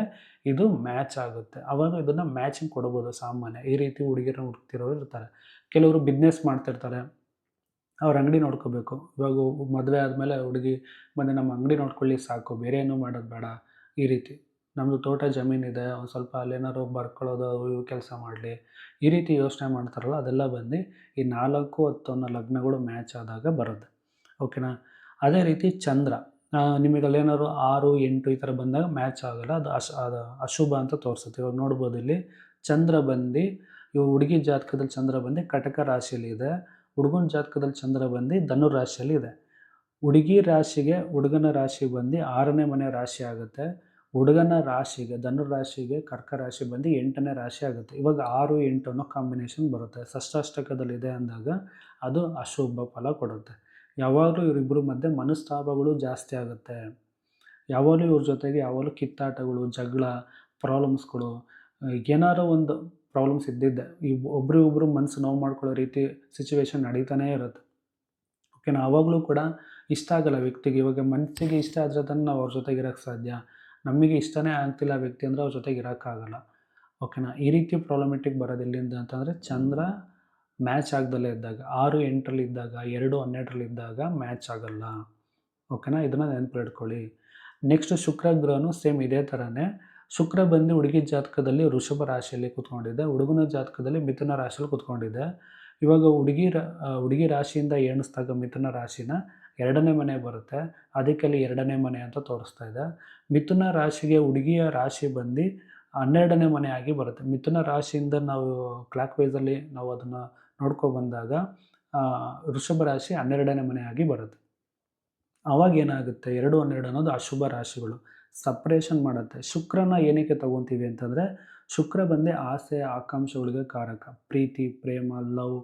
ಇದು ಮ್ಯಾಚ್ ಆಗುತ್ತೆ. ಆವಾಗ ಇದನ್ನು ಮ್ಯಾಚಿಂಗ್ ಕೊಡ್ಬೋದು ಸಾಮಾನ್ಯ. ಈ ರೀತಿ ಹುಡುಗಿಯರನ್ನ ಹುಡುಕ್ತಿರೋರು ಇರ್ತಾರೆ. ಕೆಲವರು ಬಿಸ್ನೆಸ್ ಮಾಡ್ತಿರ್ತಾರೆ, ಅವ್ರ ಅಂಗಡಿ ನೋಡ್ಕೋಬೇಕು. ಇವಾಗ ಮದುವೆ ಆದಮೇಲೆ ಹುಡುಗಿ ಬಂದು ನಮ್ಮ ಅಂಗಡಿ ನೋಡ್ಕೊಳ್ಳಿ ಸಾಕು, ಬೇರೆ ಏನೂ ಮಾಡೋದು ಬೇಡ. ಈ ರೀತಿ ನಮ್ಮದು ತೋಟ ಜಮೀನಿದೆ, ಒಂದು ಸ್ವಲ್ಪ ಅಲ್ಲೇನಾದ್ರು ಬರ್ಕೊಳ್ಳೋದು ಇವು ಕೆಲಸ ಮಾಡಲಿ, ಈ ರೀತಿ ಯೋಚನೆ ಮಾಡ್ತಾರಲ್ಲ, ಅದೆಲ್ಲ ಬಂದು ಈ 4, 10 ಅನ್ನೋ ಲಗ್ನಗಳು ಮ್ಯಾಚ್ ಆದಾಗ ಬರುತ್ತೆ. ಓಕೆನಾ? ಅದೇ ರೀತಿ ಚಂದ್ರ, ನಿಮಗೆ ಅಲ್ಲೇನಾದ್ರು 6, 8 ಈ ಥರ ಬಂದಾಗ ಮ್ಯಾಚ್ ಆಗೋಲ್ಲ, ಅದು ಅಶುಭ ಅಂತ ತೋರಿಸುತ್ತೆ. ಇವಾಗ ನೋಡ್ಬೋದು ಇಲ್ಲಿ ಚಂದ್ರ ಬಂದು, ಇವಾಗ ಹುಡುಗಿ ಜಾತಕದಲ್ಲಿ ಚಂದ್ರ ಬಂದು ಕಟಕ ರಾಶಿಯಲ್ಲಿ ಇದೆ, ಹುಡುಗನ ಜಾತಕದಲ್ಲಿ ಚಂದ್ರ ಬಂದು ಧನು ರಾಶಿಯಲ್ಲಿ ಇದೆ. ಹುಡುಗಿ ರಾಶಿಗೆ ಹುಡುಗನ ರಾಶಿ ಬಂದು 6ನೇ ಮನೆ ರಾಶಿ ಆಗುತ್ತೆ. ಹುಡುಗನ ರಾಶಿಗೆ ಧನು ರಾಶಿಗೆ ಕರ್ಕ ರಾಶಿ ಬಂದು 8ನೇ ರಾಶಿ ಆಗುತ್ತೆ. ಇವಾಗ 6, 8 ಅನ್ನೋ ಕಾಂಬಿನೇಷನ್ ಬರುತ್ತೆ. ಷಷ್ಟಾಷ್ಟಕದಲ್ಲಿದೆ ಅಂದಾಗ ಅದು ಅಶುಭ ಫಲ ಕೊಡುತ್ತೆ. ಯಾವಾಗಲೂ ಇವರಿಬ್ಬರ ಮಧ್ಯೆ ಮನಸ್ತಾಪಗಳು ಜಾಸ್ತಿ ಆಗುತ್ತೆ. ಯಾವಾಗಲೂ ಇವ್ರ ಜೊತೆಗೆ ಯಾವಾಗಲೂ ಕಿತ್ತಾಟಗಳು, ಜಗಳ, ಪ್ರಾಬ್ಲಮ್ಸ್ಗಳು, ಏನಾರೋ ಒಂದು ಪ್ರಾಬ್ಲಮ್ಸ್ ಇದ್ದಿದ್ದೆ. ಒಬ್ರಿಗೊಬ್ರು ಮನಸ್ಸು ನೋವು ಮಾಡ್ಕೊಳ್ಳೋ ರೀತಿ ಸಿಚುವೇಶನ್ ನಡೀತಾನೇ ಇರುತ್ತೆ. ಓಕೆನಾ? ಆವಾಗಲೂ ಕೂಡ ಇಷ್ಟ ಆಗಲ್ಲ ವ್ಯಕ್ತಿಗೆ. ಇವಾಗ ಮನಸ್ಸಿಗೆ ಇಷ್ಟ ಆದರೆ ತಾನೇ ನಾವು ಅವ್ರ ಜೊತೆಗೆ ಇರೋಕ್ಕೆ ಸಾಧ್ಯ. ನಮಗೆ ಇಷ್ಟನೇ ಆಗ್ತಿಲ್ಲ ಆ ವ್ಯಕ್ತಿ ಅಂದರೆ ಅವ್ರ ಜೊತೆಗೆ ಇರೋಕ್ಕಾಗಲ್ಲ. ಓಕೆನಾ? ಈ ರೀತಿ ಪ್ರಾಬ್ಲಮೆಟಿಕ್ ಬರೋದು ಎಲ್ಲಿಂದ ಅಂತಂದರೆ ಚಂದ್ರ ಮ್ಯಾಚ್ ಆಗದಲ್ಲೇ ಇದ್ದಾಗ, 6, 8ರಲ್ಲಿ ಇದ್ದಾಗ, 2, 12ರಲ್ಲಿ ಇದ್ದಾಗ ಮ್ಯಾಚ್ ಆಗಲ್ಲ. ಓಕೆನಾ? ಇದನ್ನು ನೆನಪಿಟ್ಕೊಳ್ಳಿ. ನೆಕ್ಸ್ಟ್ ಶುಕ್ರ ಗ್ರಹನೂ ಸೇಮ್ ಇದೇ ಥರನೇ. ಶುಕ್ರ ಬಂದು ಹುಡುಗಿ ಜಾತಕದಲ್ಲಿ ವೃಷಭ ರಾಶಿಯಲ್ಲಿ ಕೂತ್ಕೊಂಡಿದೆ, ಹುಡುಗನ ಜಾತಕದಲ್ಲಿ ಮಿಥುನ ರಾಶಿಯಲ್ಲಿ ಕೂತ್ಕೊಂಡಿದೆ. ಇವಾಗ ಹುಡುಗಿ ರಾಶಿಯಿಂದ ಎಣಿಸಿದಾಗ ಮಿಥುನ ರಾಶಿನ 2ನೇ ಮನೆ ಬರುತ್ತೆ, ಅದಕ್ಕೆ ಅಲ್ಲಿ 2ನೇ ಮನೆ ಅಂತ ತೋರಿಸ್ತಾ ಇದೆ. ಮಿಥುನ ರಾಶಿಗೆ ಹುಡುಗಿಯ ರಾಶಿ ಬಂದು 12ನೇ ಮನೆ ಆಗಿ ಬರುತ್ತೆ. ಮಿಥುನ ರಾಶಿಯಿಂದ ನಾವು ಕ್ಲಾಕ್ ವೈಸಲ್ಲಿ ನಾವು ಅದನ್ನು ನೋಡ್ಕೊಬಂದಾಗ ವೃಷಭ ರಾಶಿ 12ನೇ ಮನೆ ಆಗಿ ಬರುತ್ತೆ. ಆವಾಗ ಏನಾಗುತ್ತೆ, 2, 12 ಅನ್ನೋದು ಅಶುಭ ರಾಶಿಗಳು, ಸಪ್ರೇಷನ್ ಮಾಡುತ್ತೆ. ಶುಕ್ರನ ಏನಕ್ಕೆ ತೊಗೊತೀವಿ ಅಂತಂದರೆ ಶುಕ್ರ ಬಂದು ಆಸೆ ಆಕಾಂಕ್ಷೆಗಳಿಗೆ ಕಾರಕ. ಪ್ರೀತಿ, ಪ್ರೇಮ, ಲವ್,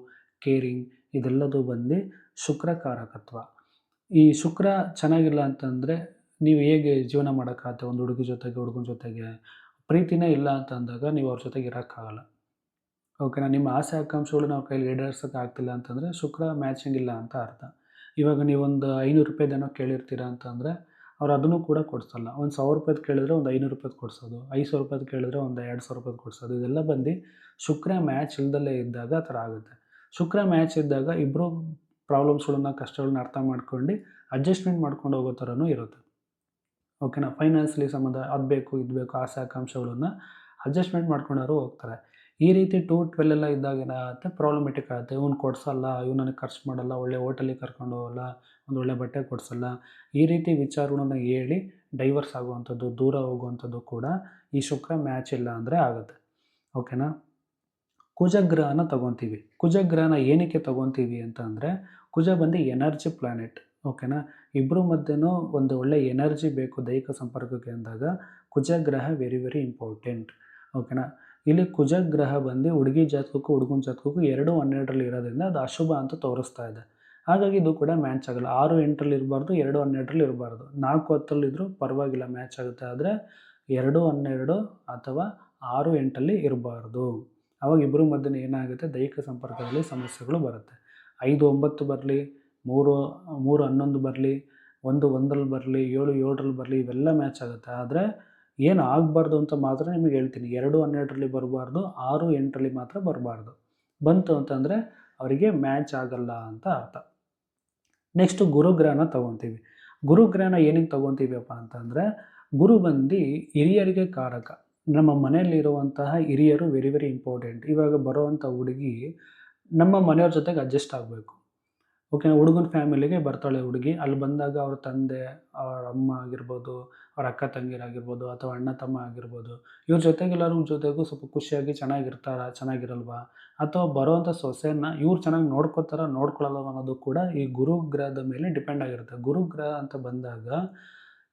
ಕೇರಿಂಗ್ ಇದೆಲ್ಲದು ಬಂದು ಶುಕ್ರ ಕಾರಕತ್ವ. ಈ ಶುಕ್ರ ಚೆನ್ನಾಗಿಲ್ಲ ಅಂತಂದರೆ ನೀವು ಹೇಗೆ ಜೀವನ ಮಾಡೋಕ್ಕಾಗುತ್ತೆ? ಒಂದು ಹುಡುಗಿ ಜೊತೆಗೆ, ಹುಡುಗನ ಜೊತೆಗೆ ಪ್ರೀತಿನೇ ಇಲ್ಲ ಅಂತ ಅಂದಾಗ ನೀವು ಅವ್ರ ಜೊತೆಗೆ ಇರೋಕ್ಕಾಗಲ್ಲ. ಓಕೆನಾ? ನಿಮ್ಮ ಆಸೆ ಆಕಾಂಕ್ಷೆಗಳು ನಾವು ಕೈಲಿ ಈಡೇರ್ಸೋಕ್ಕೆ ಆಗ್ತಿಲ್ಲ ಅಂತಂದರೆ ಶುಕ್ರ ಮ್ಯಾಚಿಂಗ್ ಇಲ್ಲ ಅಂತ ಅರ್ಥ. ಇವಾಗ ನೀವೊಂದು 500 ರೂಪಾಯಿದೇನೋ ಕೇಳಿರ್ತೀರ ಅಂತಂದರೆ ಅವ್ರು ಅದನ್ನು ಕೂಡ ಕೊಡಿಸಲ್ಲ. ಒಂದು 1000 ರೂಪಾಯ್ದು ಕೇಳಿದ್ರೆ ಒಂದು 500 ರೂಪಾಯ್ದು ಕೊಡಿಸೋದು, 5000 ರೂಪಾಯ್ದು ಕೇಳಿದ್ರೆ ಒಂದು 2000 ರೂಪಾಯ್ದು ಕೊಡಿಸೋದು, ಇದೆಲ್ಲ ಬಂದು ಶುಕ್ರ ಮ್ಯಾಚ್ ಇಲ್ದಲೇ ಇದ್ದಾಗ ಆ ಥರ ಆಗುತ್ತೆ. ಶುಕ್ರ ಮ್ಯಾಚ್ ಇದ್ದಾಗ ಇಬ್ಬರು ಪ್ರಾಬ್ಲಮ್ಸ್ಗಳನ್ನ, ಕಷ್ಟಗಳನ್ನ ಅರ್ಥ ಮಾಡ್ಕೊಂಡು ಅಡ್ಜಸ್ಟ್ಮೆಂಟ್ ಮಾಡ್ಕೊಂಡು ಹೋಗೋ ಥರನೂ ಇರುತ್ತೆ. ಓಕೆನಾ? ಫೈನಾನ್ಸ್ಲಿ ಸಂಬಂಧ ಅದು ಬೇಕು ಇದು ಬೇಕು ಆಸೆ ಆಕಾಂಕ್ಷೆಗಳನ್ನ ಅಡ್ಜಸ್ಟ್ಮೆಂಟ್ ಮಾಡ್ಕೊಂಡವರು ಹೋಗ್ತಾರೆ. ಈ ರೀತಿ 2-12 ಎಲ್ಲ ಇದ್ದಾಗ ಏನಾಗುತ್ತೆ, ಪ್ರಾಬ್ಲಮೆಟಿಕ್ ಆಗುತ್ತೆ. ಇವ್ನು ಕೊಡಿಸಲ್ಲ, ಇವ್ನು ನನಗೆ ಖರ್ಚು ಮಾಡಲ್ಲ, ಒಳ್ಳೆ ಹೋಟೆಲಿಗೆ ಕರ್ಕೊಂಡು ಹೋಗಲ್ಲ, ಒಂದು ಒಳ್ಳೆ ಬಟ್ಟೆ ಕೊಡಿಸಲ್ಲ, ಈ ರೀತಿ ವಿಚಾರಗಳನ್ನ ಹೇಳಿ ಡೈವರ್ಸ್ ಆಗುವಂಥದ್ದು, ದೂರ ಹೋಗುವಂಥದ್ದು ಕೂಡ ಈ ಶುಕ್ರ ಮ್ಯಾಚ್ ಇಲ್ಲ ಅಂದರೆ ಆಗುತ್ತೆ. ಓಕೆನಾ. ಕುಜಗ್ರಹನ ತೊಗೊತೀವಿ. ಕುಜಗ್ರಹನ ಏನಕ್ಕೆ ತೊಗೊತೀವಿ ಅಂತ ಅಂದರೆ, ಕುಜ ಬಂದು ಎನರ್ಜಿ ಪ್ಲಾನೆಟ್. ಓಕೆನಾ. ಇಬ್ಬರ ಮಧ್ಯೆನೂ ಒಂದು ಒಳ್ಳೆ ಎನರ್ಜಿ ಬೇಕು ದೈಹಿಕ ಸಂಪರ್ಕಕ್ಕೆ ಅಂದಾಗ ಕುಜಗ್ರಹ ವೆರಿ ವೆರಿ ಇಂಪಾರ್ಟೆಂಟ್. ಓಕೆನಾ. ಇಲ್ಲಿ ಕುಜಗ್ರಹ ಬಂದು ಹುಡುಗಿ ಜಾತಕಕ್ಕೂ ಹುಡುಗನ ಜಾತಕಕ್ಕೂ 2-12ರಲ್ಲಿ ಇರೋದ್ರಿಂದ ಅದು ಅಶುಭ ಅಂತ ತೋರಿಸ್ತಾ ಇದೆ. ಹಾಗಾಗಿ ಇದು ಕೂಡ ಮ್ಯಾಚ್ ಆಗಲ್ಲ. 6-8ರಲ್ಲಿ ಇರಬಾರ್ದು, 2-12ರಲ್ಲಿ ಇರಬಾರ್ದು. 4-10ರಲ್ಲಿದ್ದರೂ ಪರವಾಗಿಲ್ಲ, ಮ್ಯಾಚ್ ಆಗುತ್ತೆ. ಆದರೆ 2-12 ಅಥವಾ 6-8ಅಲ್ಲಿ ಇರಬಾರ್ದು. ಆವಾಗ ಇಬ್ಬರ ಮಧ್ಯೆ ಏನಾಗುತ್ತೆ, ದೈಹಿಕ ಸಂಪರ್ಕದಲ್ಲಿ ಸಮಸ್ಯೆಗಳು ಬರುತ್ತೆ. 5-9 ಬರಲಿ, 3-11 ಬರಲಿ, 1-1ರಲ್ಲಿ ಬರಲಿ, 7-7ರಲ್ಲಿ ಬರಲಿ, ಇವೆಲ್ಲ ಮ್ಯಾಚ್ ಆಗುತ್ತೆ. ಆದರೆ ಏನು ಆಗಬಾರ್ದು ಅಂತ ಮಾತ್ರ ನಿಮಗೆ ಹೇಳ್ತೀನಿ. 2-12ರಲ್ಲಿ ಬರಬಾರ್ದು, 6-8ರಲ್ಲಿ ಮಾತ್ರ ಬರಬಾರ್ದು. ಬಂತು ಅಂತಂದರೆ ಅವರಿಗೆ ಮ್ಯಾಚ್ ಆಗಲ್ಲ ಅಂತ ಅರ್ಥ. ನೆಕ್ಸ್ಟು ಗುರುಗ್ರಹನ ತೊಗೊತೀವಿ. ಗುರುಗ್ರಹನ ಏನಕ್ಕೆ ತೊಗೊತೀವಪ್ಪ ಅಂತಂದರೆ, ಗುರು ಬಂದು ಹಿರಿಯರಿಗೆ ಕಾರಕ. ನಮ್ಮ ಮನೆಯಲ್ಲಿರುವಂತಹ ಹಿರಿಯರು ವೆರಿ ವೆರಿ ಇಂಪಾರ್ಟೆಂಟ್. ಇವಾಗ ಬರೋವಂಥ ಹುಡುಗಿ ನಮ್ಮ ಮನೆಯವ್ರ ಜೊತೆಗೆ ಅಡ್ಜಸ್ಟ್ ಆಗಬೇಕು. ಓಕೆ. ಹುಡುಗನ ಫ್ಯಾಮಿಲಿಗೆ ಬರ್ತಾಳೆ ಹುಡುಗಿ. ಅಲ್ಲಿ ಬಂದಾಗ ಅವ್ರ ತಂದೆ, ಅವ್ರ ಅಮ್ಮ ಆಗಿರ್ಬೋದು, ಅವ್ರ ಅಕ್ಕ ತಂಗಿರಾಗಿರ್ಬೋದು, ಅಥವಾ ಅಣ್ಣ ತಮ್ಮ ಆಗಿರ್ಬೋದು, ಇವ್ರ ಜೊತೆಗೆಲ್ಲರ ಜೊತೆಗೂ ಸ್ವಲ್ಪ ಖುಷಿಯಾಗಿ ಚೆನ್ನಾಗಿರ್ತಾರಾ, ಚೆನ್ನಾಗಿರಲ್ವಾ, ಅಥವಾ ಬರೋವಂಥ ಸೊಸೆಯನ್ನು ಇವ್ರು ಚೆನ್ನಾಗಿ ನೋಡ್ಕೊತಾರ, ನೋಡ್ಕೊಳ್ಳಲ್ಲ ಅನ್ನೋದು ಕೂಡ ಈ ಗುರುಗ್ರಹದ ಮೇಲೆ ಡಿಪೆಂಡ್ ಆಗಿರುತ್ತೆ. ಗುರುಗ್ರಹ ಅಂತ ಬಂದಾಗ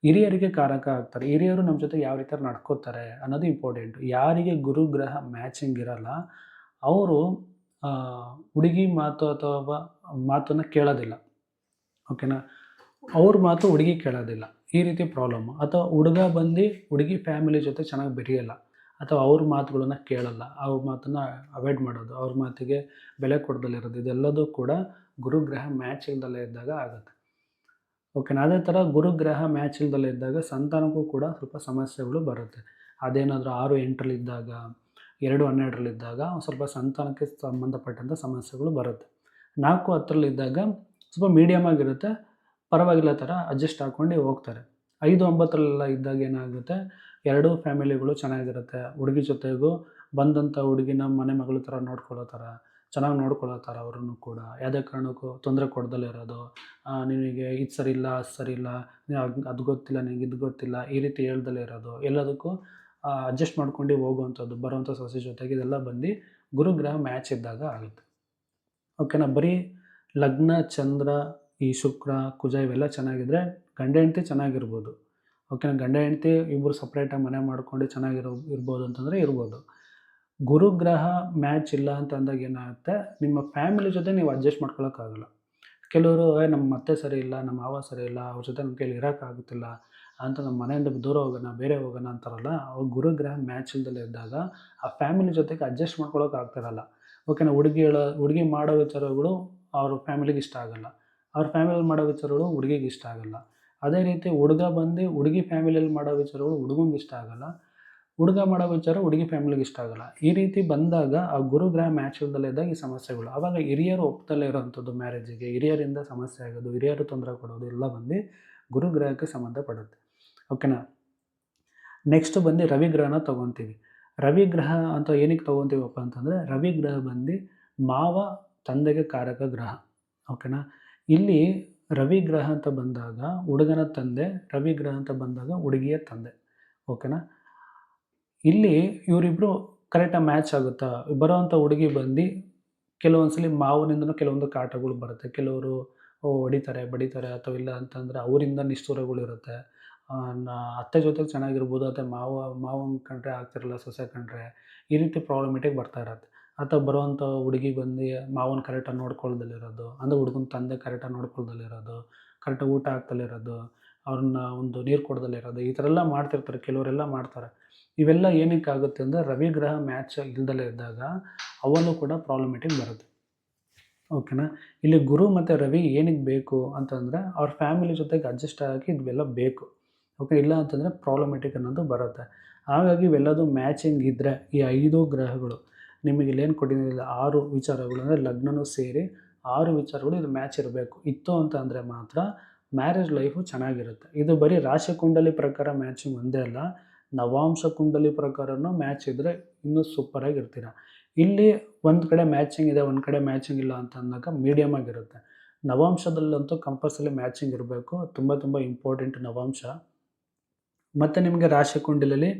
ಹಿರಿಯರಿಗೆ ಕಾರಕ ಆಗ್ತಾರೆ. ಹಿರಿಯರು ನಮ್ಮ ಜೊತೆ ಯಾವ ರೀತಿ ನಡ್ಕೋತಾರೆ ಅನ್ನೋದು ಇಂಪಾರ್ಟೆಂಟು. ಯಾರಿಗೆ ಗುರುಗ್ರಹ ಮ್ಯಾಚಿಂಗ್ ಇರಲ್ಲ ಅವರು ಹುಡುಗಿ ಮಾತು ಅಥವಾ ಮಾತನ್ನು ಕೇಳೋದಿಲ್ಲ. ಓಕೆನಾ. ಅವ್ರ ಮಾತು ಹುಡುಗಿ ಕೇಳೋದಿಲ್ಲ, ಈ ರೀತಿ ಪ್ರಾಬ್ಲಮ್ಮು. ಅಥವಾ ಹುಡುಗ ಬಂದು ಹುಡುಗಿ ಫ್ಯಾಮಿಲಿ ಜೊತೆ ಚೆನ್ನಾಗಿ ಬೆರೆಯಲ್ಲ, ಅಥವಾ ಅವ್ರ ಮಾತುಗಳನ್ನ ಕೇಳಲ್ಲ, ಅವ್ರ ಮಾತನ್ನು ಅವಾಯ್ಡ್ ಮಾಡೋದು, ಅವ್ರ ಮಾತಿಗೆ ಬೆಲೆ ಕೊಡದಲ್ಲಿರೋದು, ಇದೆಲ್ಲದೂ ಕೂಡ ಗುರುಗ್ರಹ ಮ್ಯಾಚ್ ಇಲ್ದಲೇ ಇದ್ದಾಗ ಆಗುತ್ತೆ. ಓಕೆನಾ. ಅದೇ ಥರ ಗುರುಗ್ರಹ ಮ್ಯಾಚ್ ಇಲ್ದಲೇ ಇದ್ದಾಗ ಸಂತಾನಕ್ಕೂ ಕೂಡ ಸ್ವಲ್ಪ ಸಮಸ್ಯೆಗಳು ಬರುತ್ತೆ. ಅದೇನಾದರೂ 6-8ರಲ್ಲಿದ್ದಾಗ, 2-12ರಲ್ಲಿದ್ದಾಗ ಸ್ವಲ್ಪ ಸಂತಾನಕ್ಕೆ ಸಂಬಂಧಪಟ್ಟಂಥ ಸಮಸ್ಯೆಗಳು ಬರುತ್ತೆ. 4-10ರಲ್ಲಿದ್ದಾಗ ಸ್ವಲ್ಪ ಮೀಡಿಯಮ್ ಆಗಿರುತ್ತೆ, ಪರವಾಗಿಲ್ಲ ಥರ ಅಡ್ಜಸ್ಟ್ ಹಾಕ್ಕೊಂಡು ಹೋಗ್ತಾರೆ. 5-9ರಲ್ಲೆಲ್ಲ ಇದ್ದಾಗ ಏನಾಗುತ್ತೆ, ಎರಡೂ ಫ್ಯಾಮಿಲಿಗಳು ಚೆನ್ನಾಗಿರುತ್ತೆ. ಹುಡುಗಿ ಜೊತೆಗೂ ಬಂದಂಥ ಹುಡುಗಿನ ಮನೆ ಮಗಳ ಥರ ನೋಡ್ಕೊಳ್ಳೋ ಥರ, ಚೆನ್ನಾಗಿ ನೋಡ್ಕೊಳ್ಳೋ ಥರ ಅವರನ್ನು ಕೂಡ ಯಾವುದೇ ಕಾರಣಕ್ಕೂ ತೊಂದರೆ ಕೊಡ್ದಲೇ ಇರೋದು, ನಿನಗೆ ಇದು ಸರಿ ಇಲ್ಲ, ಅದು ಸರಿ ಇಲ್ಲ, ಅದು ಗೊತ್ತಿಲ್ಲ, ನಿನಗೆ ಇದು ಗೊತ್ತಿಲ್ಲ, ಈ ರೀತಿ ಹೇಳ್ದಲೇ ಇರೋದು, ಎಲ್ಲದಕ್ಕೂ ಅಡ್ಜಸ್ಟ್ ಮಾಡ್ಕೊಂಡು ಹೋಗುವಂಥದ್ದು, ಬರುವಂಥ ಸೊಸೆ ಜೊತೆಗೆ, ಇದೆಲ್ಲ ಬಂದು ಗುರುಗ್ರಹ ಮ್ಯಾಚ್ ಇದ್ದಾಗ ಆಗುತ್ತೆ. ಓಕೆನಾ. ಬರೀ ಲಗ್ನ, ಚಂದ್ರ, ಈ ಶುಕ್ರ, ಕುಜ ಇವೆಲ್ಲ ಚೆನ್ನಾಗಿದ್ದರೆ ಗಂಡ ಹೆಂಡತಿ ಚೆನ್ನಾಗಿರ್ಬೋದು. ಓಕೆನಾ. ಗಂಡ ಹೆಂಡತಿ ಇಬ್ಬರು ಸಪ್ರೇಟಾಗಿ ಮನೆ ಮಾಡ್ಕೊಂಡು ಇರ್ಬೋದು ಅಂತಂದರೆ ಇರ್ಬೋದು. ಗುರುಗ್ರಹ ಮ್ಯಾಚ್ ಇಲ್ಲ ಅಂತ ಅಂದಾಗ ಏನಾಗುತ್ತೆ, ನಿಮ್ಮ ಫ್ಯಾಮಿಲಿ ಜೊತೆ ನೀವು ಅಡ್ಜಸ್ಟ್ ಮಾಡ್ಕೊಳ್ಳೋಕ್ಕಾಗಲ್ಲ. ಕೆಲವರು ನಮ್ಮ ಅತ್ತೆ ಸರಿ ಇಲ್ಲ, ನಮ್ಮ ಮಾವ ಸರಿ ಇಲ್ಲ, ಅವ್ರ ಜೊತೆ ನಮ್ಮ ಕೈಲಿ ಇರೋಕ್ಕಾಗುತ್ತಿಲ್ಲ ಅಂತ ನಮ್ಮ ಮನೆಯಿಂದ ದೂರ ಹೋಗೋಣ, ಬೇರೆ ಹೋಗೋಣ ಅಂತಾರಲ್ಲ, ಅವಾಗ ಗುರುಗ್ರಹ ಮ್ಯಾಚ್ ಇಲ್ದಲೇ ಇದ್ದಾಗ ಆ ಫ್ಯಾಮಿಲಿ ಜೊತೆಗೆ ಅಡ್ಜಸ್ಟ್ ಮಾಡ್ಕೊಳ್ಳೋಕೆ ಆಗ್ತಿರಲ್ಲ. ಓಕೆನಾ. ಹುಡುಗಿ ಮಾಡೋ ವಿಚಾರಗಳು ಅವ್ರ ಫ್ಯಾಮಿಲಿಗೆ ಇಷ್ಟ ಆಗಲ್ಲ, ಅವ್ರ ಫ್ಯಾಮಿಲಿಯಲ್ಲಿ ಮಾಡೋ ವಿಚಾರಗಳು ಹುಡುಗಿಗೆ ಇಷ್ಟ ಆಗಲ್ಲ. ಅದೇ ರೀತಿ ಹುಡುಗ ಬಂದು ಹುಡುಗಿ ಫ್ಯಾಮಿಲಿಯಲ್ಲಿ ಮಾಡೋ ವಿಚಾರಗಳು ಹುಡುಗಂಗೆ ಇಷ್ಟ ಆಗಲ್ಲ, ಹುಡುಗ ಮಾಡೋ ವಿಚಾರ ಹುಡುಗಿ ಫ್ಯಾಮಿಲಿಗೆ ಇಷ್ಟ ಆಗಲ್ಲ. ಈ ರೀತಿ ಬಂದಾಗ ಆ ಗುರುಗ್ರಹ ಮ್ಯಾಚ್ ಇಲ್ದಲೇ ಇದ್ದಾಗ ಈ ಸಮಸ್ಯೆಗಳು. ಆವಾಗ ಹಿರಿಯರು ಒಪ್ತಲೇ ಇರೋವಂಥದ್ದು ಮ್ಯಾರೇಜಿಗೆ, ಹಿರಿಯರಿಂದ ಸಮಸ್ಯೆ ಆಗೋದು, ಹಿರಿಯರು ತೊಂದರೆ ಕೊಡೋದು ಎಲ್ಲ ಬಂದು ಗುರುಗ್ರಹಕ್ಕೆ ಸಂಬಂಧಪಡುತ್ತೆ. ಓಕೆನಾ. ನೆಕ್ಸ್ಟ್ ಬಂದು ರವಿಗ್ರಹನ ತೊಗೊತೀವಿ. ರವಿಗ್ರಹ ಅಂತ ಏನಕ್ಕೆ ತೊಗೊತೀವಪ್ಪ ಅಂತಂದರೆ, ರವಿಗ್ರಹ ಬಂದು ಮಾವ ತಂದೆಗೆ ಕಾರಕ ಗ್ರಹ. ಓಕೆನಾ. ಇಲ್ಲಿ ರವಿಗ್ರಹ ಅಂತ ಬಂದಾಗ ಹುಡುಗನ ತಂದೆ, ರವಿಗ್ರಹ ಅಂತ ಬಂದಾಗ ಹುಡುಗಿಯ ತಂದೆ. ಓಕೆನಾ. ಇಲ್ಲಿ ಇವರಿಬ್ಬರು ಕರೆಕ್ಟಾಗಿ ಮ್ಯಾಚ್ ಆಗುತ್ತಾ, ಬರೋವಂಥ ಹುಡುಗಿ ಬಂದು ಕೆಲವೊಂದು ಸಲ ಮಾವನಿಂದನೂ ಕೆಲವೊಂದು ಕಾಟಗಳು ಬರುತ್ತೆ. ಕೆಲವರು ಹೊಡಿತಾರೆ, ಬಡಿತಾರೆ, ಅಥವಾ ಇಲ್ಲ ಅಂತಂದರೆ ಅವರಿಂದ ನಿಷ್ಠುರಗಳಿರುತ್ತೆ. ಅತ್ತೆ ಜೊತೆಗೆ ಚೆನ್ನಾಗಿರ್ಬೋದು, ಅಥವಾ ಮಾವನ ಕಂಡ್ರೆ ಆಗ್ತಿರಲ್ಲ, ಸೊಸೆ ಕಂಡ್ರೆ ಈ ರೀತಿ ಪ್ರಾಬ್ಲಮೆಟಿಕ್ ಬರ್ತಾ ಇರತ್ತೆ. ಅಥವಾ ಬರುವಂಥ ಹುಡುಗಿ ಬಂದು ಮಾವನ ಕರೆಕ್ಟಾಗಿ ನೋಡ್ಕೊಳ್ದಲ್ಲಿರೋದು, ಅಂದರೆ ಹುಡುಗನ ತಂದೆ ಕರೆಕ್ಟಾಗಿ ನೋಡ್ಕೊಳ್ದಲ್ಲಿರೋದು, ಕರೆಕ್ಟಾಗಿ ಊಟ ಹಾಕ್ದಲ್ಲಿರೋದು, ಅವ್ರನ್ನ ಒಂದು ನೀರು ಕೊಡ್ದಲ್ಲಿರೋದು, ಈ ಥರ ಎಲ್ಲ ಮಾಡ್ತಿರ್ತಾರೆ, ಕೆಲವರೆಲ್ಲ ಮಾಡ್ತಾರೆ. ಇವೆಲ್ಲ ಏನಕ್ಕೆ ಆಗುತ್ತೆ ಅಂದರೆ ರವಿಗ್ರಹ ಮ್ಯಾಚ್ ಇಲ್ದಲೇ ಇದ್ದಾಗ ಅವನು ಕೂಡ ಪ್ರಾಬ್ಲಮೆಟಿಕ್ ಬರುತ್ತೆ. ಓಕೆನಾ. ಇಲ್ಲಿ ಗುರು ಮತ್ತು ರವಿ ಏನಕ್ಕೆ ಬೇಕು ಅಂತಂದರೆ ಅವ್ರ ಫ್ಯಾಮಿಲಿ ಜೊತೆಗೆ ಅಡ್ಜಸ್ಟ್ ಆಗೋಕ್ಕೆ ಇವೆಲ್ಲ ಬೇಕು. ಓಕೆ. ಇಲ್ಲ ಅಂತಂದರೆ ಪ್ರಾಬ್ಲಮೆಟಿಕ್ ಅನ್ನೋದು ಬರುತ್ತೆ. ಹಾಗಾಗಿ ಇವೆಲ್ಲದು ಮ್ಯಾಚಿಂಗ್ ಇದ್ದರೆ ಈ 5 ಗ್ರಹಗಳು ನಿಮಗೆ ಇಲ್ಲೇನು ಕೊಟ್ಟಿದ್ದೀನಿ 6 ವಿಚಾರಗಳು, ಅಂದರೆ ಲಗ್ನನೂ ಸೇರಿ 6 ವಿಚಾರಗಳು ಇದು ಮ್ಯಾಚ್ ಇರಬೇಕು. ಇತ್ತು ಅಂತ ಅಂದರೆ ಮಾತ್ರ ಮ್ಯಾರೇಜ್ ಲೈಫು ಚೆನ್ನಾಗಿರುತ್ತೆ. ಇದು ಬರೀ ರಾಶಿ ಕುಂಡಲಿ ಪ್ರಕಾರ ಮ್ಯಾಚಿಂಗ್ ಒಂದೇ ಅಲ್ಲ, ನವಾಂಶ ಕುಂಡಲಿ ಪ್ರಕಾರನೂ ಮ್ಯಾಚ್ ಇದ್ದರೆ ಇನ್ನೂ ಸೂಪರಾಗಿರ್ತೀರ. ಇಲ್ಲಿ ಒಂದು ಕಡೆ ಮ್ಯಾಚಿಂಗ್ ಇದೆ, ಒಂದು ಕಡೆ ಮ್ಯಾಚಿಂಗ್ ಇಲ್ಲ ಅಂತ ಅಂದಾಗ ಮೀಡಿಯಮ್ ಆಗಿರುತ್ತೆ. ನವಾಂಶದಲ್ಲಂತೂ ಕಂಪಲ್ಸರಿ ಮ್ಯಾಚಿಂಗ್ ಇರಬೇಕು. ತುಂಬ ಇಂಪಾರ್ಟೆಂಟ್ ನವಾಂಶ. ಮತ್ತು ನಿಮಗೆ ರಾಶಿ ಕುಂಡಲಿಯಲ್ಲಿ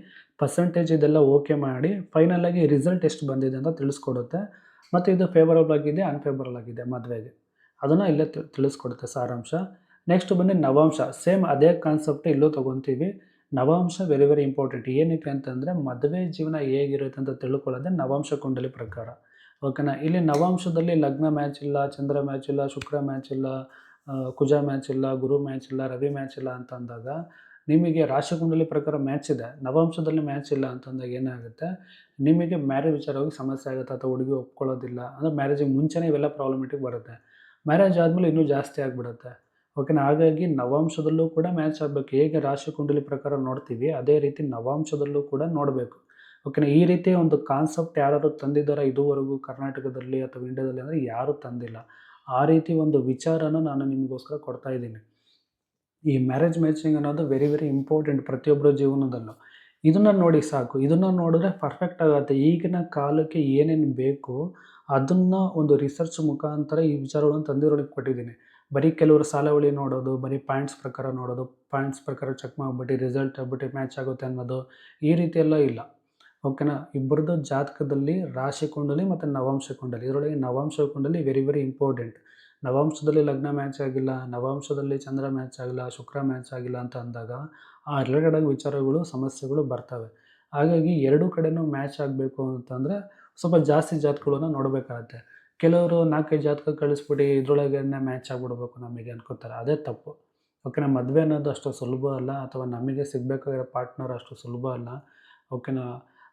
ಪರ್ಸೆಂಟೇಜ್ ಇದೆಲ್ಲ ಓಕೆ ಮಾಡಿ ಫೈನಲ್ ಆಗಿ ರಿಸಲ್ಟ್ ಎಷ್ಟು ಬಂದಿದೆ ಅಂತ ತಿಳಿಸ್ಕೊಡುತ್ತೆ. ಮತ್ತು ಇದು ಫೇವರಬಲ್ ಆಗಿದೆ, ಅನ್ಫೇವರಬಲ್ ಆಗಿದೆ ಮದುವೆಗೆ, ಅದನ್ನು ಇಲ್ಲೇ ತಿಳಿಸ್ಕೊಡುತ್ತೆ ಸಾರಾಂಶ. ನೆಕ್ಸ್ಟ್ ಬಂದು ನವಾಂಶ. ಸೇಮ್ ಅದೇ ಕಾನ್ಸೆಪ್ಟ್ ಇಲ್ಲೂ ತೊಗೊತೀವಿ. ನವಾಂಶ ವೆರಿ ಇಂಪಾರ್ಟೆಂಟ್. ಏನಕ್ಕೆ ಅಂತಂದರೆ ಮದುವೆ ಜೀವನ ಹೇಗಿರುತ್ತೆ ಅಂತ ತಿಳ್ಕೊಳ್ಳೋದೇ ನವಾಂಶ ಕುಂಡಲಿ ಪ್ರಕಾರ. ಓಕೆನಾ. ಇಲ್ಲಿ ನವಾಂಶದಲ್ಲಿ ಲಗ್ನ ಮ್ಯಾಚ್ ಇಲ್ಲ, ಚಂದ್ರ ಮ್ಯಾಚ್ ಇಲ್ಲ, ಶುಕ್ರ ಮ್ಯಾಚ್ ಇಲ್ಲ, ಕುಜ ಮ್ಯಾಚ್ ಇಲ್ಲ, ಗುರು ಮ್ಯಾಚ್ ಇಲ್ಲ, ರವಿ ಮ್ಯಾಚ್ ಇಲ್ಲ ಅಂತ ಅಂದಾಗ ನಿಮಗೆ ರಾಶಿ ಕುಂಡಲಿ ಪ್ರಕಾರ ಮ್ಯಾಚ್ ಇದೆ, ನವಾಂಶದಲ್ಲಿ ಮ್ಯಾಚ್ ಇಲ್ಲ ಅಂತಂದಾಗ ಏನಾಗುತ್ತೆ, ನಿಮಗೆ ಮ್ಯಾರೇಜ್ ವಿಚಾರವಾಗಿ ಸಮಸ್ಯೆ ಆಗುತ್ತೆ ಅಥವಾ ಹುಡುಗಿ ಒಪ್ಕೊಳ್ಳೋದಿಲ್ಲ ಅಂದರೆ ಮ್ಯಾರೇಜಿಗೆ ಮುಂಚೆನೇ ಇವೆಲ್ಲ ಪ್ರಾಬ್ಲಮೆಟಿಕ್ ಬರುತ್ತೆ. ಮ್ಯಾರೇಜ್ ಆದಮೇಲೆ ಇನ್ನೂ ಜಾಸ್ತಿ ಆಗಿಬಿಡುತ್ತೆ. ಓಕೆನಾ. ಹಾಗಾಗಿ ನವಾಂಶದಲ್ಲೂ ಕೂಡ ಮ್ಯಾಚ್ ಆಗಬೇಕು. ಹೇಗೆ ರಾಶಿ ಕುಂಡಲಿ ಪ್ರಕಾರ ನೋಡ್ತೀವಿ ಅದೇ ರೀತಿ ನವಾಂಶದಲ್ಲೂ ಕೂಡ ನೋಡಬೇಕು. ಓಕೆನಾ. ಈ ರೀತಿ ಒಂದು ಕಾನ್ಸೆಪ್ಟ್ ಯಾರಾದ್ರು ತಂದಿದ್ದಾರೆ ಇದುವರೆಗೂ ಕರ್ನಾಟಕದಲ್ಲಿ ಅಥವಾ ಇಂಡಿಯಾದಲ್ಲಿ ಅಂದರೆ ಯಾರೂ ತಂದಿಲ್ಲ. ಆ ರೀತಿ ಒಂದು ವಿಚಾರನ ನಾನು ನಿಮಗೋಸ್ಕರ ಕೊಡ್ತಾ ಇದ್ದೀನಿ. ಈ ಮ್ಯಾರೇಜ್ ಮ್ಯಾಚಿಂಗ್ ಅನ್ನೋದು ವೆರಿ ಇಂಪಾರ್ಟೆಂಟ್ ಪ್ರತಿಯೊಬ್ಬರ ಜೀವನದಲ್ಲೂ. ಇದನ್ನು ನೋಡಿ ಸಾಕು. ಇದನ್ನು ನೋಡಿದ್ರೆ ಪರ್ಫೆಕ್ಟ್ ಆಗುತ್ತೆ. ಈಗಿನ ಕಾಲಕ್ಕೆ ಏನೇನು ಬೇಕು ಅದನ್ನು ಒಂದು ರಿಸರ್ಚ್ ಮುಖಾಂತರ ಈ ವಿಚಾರಗಳನ್ನು ತಂದಿರೋದಕ್ಕೆ ಕೊಟ್ಟಿದ್ದೀನಿ. ಬರೀ ಕೆಲವರು ಸಾಲಾವಳಿ ನೋಡೋದು, ಬರೀ ಪಾಯಿಂಟ್ಸ್ ಪ್ರಕಾರ ನೋಡೋದು, ಪಾಯಿಂಟ್ಸ್ ಪ್ರಕಾರ ಚೆಕ್ ಮಾಡಿಬಿಟ್ಟು ರಿಸಲ್ಟ್ ಆಗ್ಬಿಟ್ಟು ಮ್ಯಾಚ್ ಆಗುತ್ತೆ ಅನ್ನೋದು ಈ ರೀತಿ ಎಲ್ಲ ಇಲ್ಲ. ಓಕೆನಾ. ಇಬ್ಬರದ್ದು ಜಾತಕದಲ್ಲಿ ರಾಶಿ ಕುಂಡಲಿ ಮತ್ತು ನವಾಂಶ ಕುಂಡಲಿ, ಇದರೊಳಗೆ ನವಾಂಶ ಕುಂಡಲಿ ವೆರಿ ಇಂಪಾರ್ಟೆಂಟ್. ನವಾಂಶದಲ್ಲಿ ಲಗ್ನ ಮ್ಯಾಚ್ ಆಗಿಲ್ಲ, ನವಾಂಶದಲ್ಲಿ ಚಂದ್ರ ಮ್ಯಾಚ್ ಆಗಿಲ್ಲ, ಶುಕ್ರ ಮ್ಯಾಚ್ ಆಗಿಲ್ಲ ಅಂತ ಅಂದಾಗ ಆ ರಿಲೇಟೆಡ್ ವಿಚಾರಗಳು ಸಮಸ್ಯೆಗಳು ಬರ್ತವೆ. ಹಾಗಾಗಿ ಎರಡೂ ಕಡೆನೂ ಮ್ಯಾಚ್ ಆಗಬೇಕು ಅಂತಂದರೆ ಸ್ವಲ್ಪ ಜಾಸ್ತಿ ಜಾತಕಗಳನ್ನ ನೋಡಬೇಕಾಗತ್ತೆ. ಕೆಲವರು 4-5 ಜಾತಕ ಕಳಿಸ್ಬಿಟ್ಟು ಇದ್ರೊಳಗೇನೆ ಮ್ಯಾಚ್ ಆಗಿಬಿಡ್ಬೇಕು ನಮಗೆ ಅನ್ಕೋತಾರೆ. ಅದೇ ತಪ್ಪು. ಓಕೆನಾ. ಮದುವೆ ಅನ್ನೋದು ಅಷ್ಟು ಸುಲಭ ಅಲ್ಲ, ಅಥವಾ ನಮಗೆ ಸಿಗಬೇಕಾಗಿರೋ ಪಾರ್ಟ್ನರ್ ಅಷ್ಟು ಸುಲಭ ಅಲ್ಲ. ಓಕೆನಾ.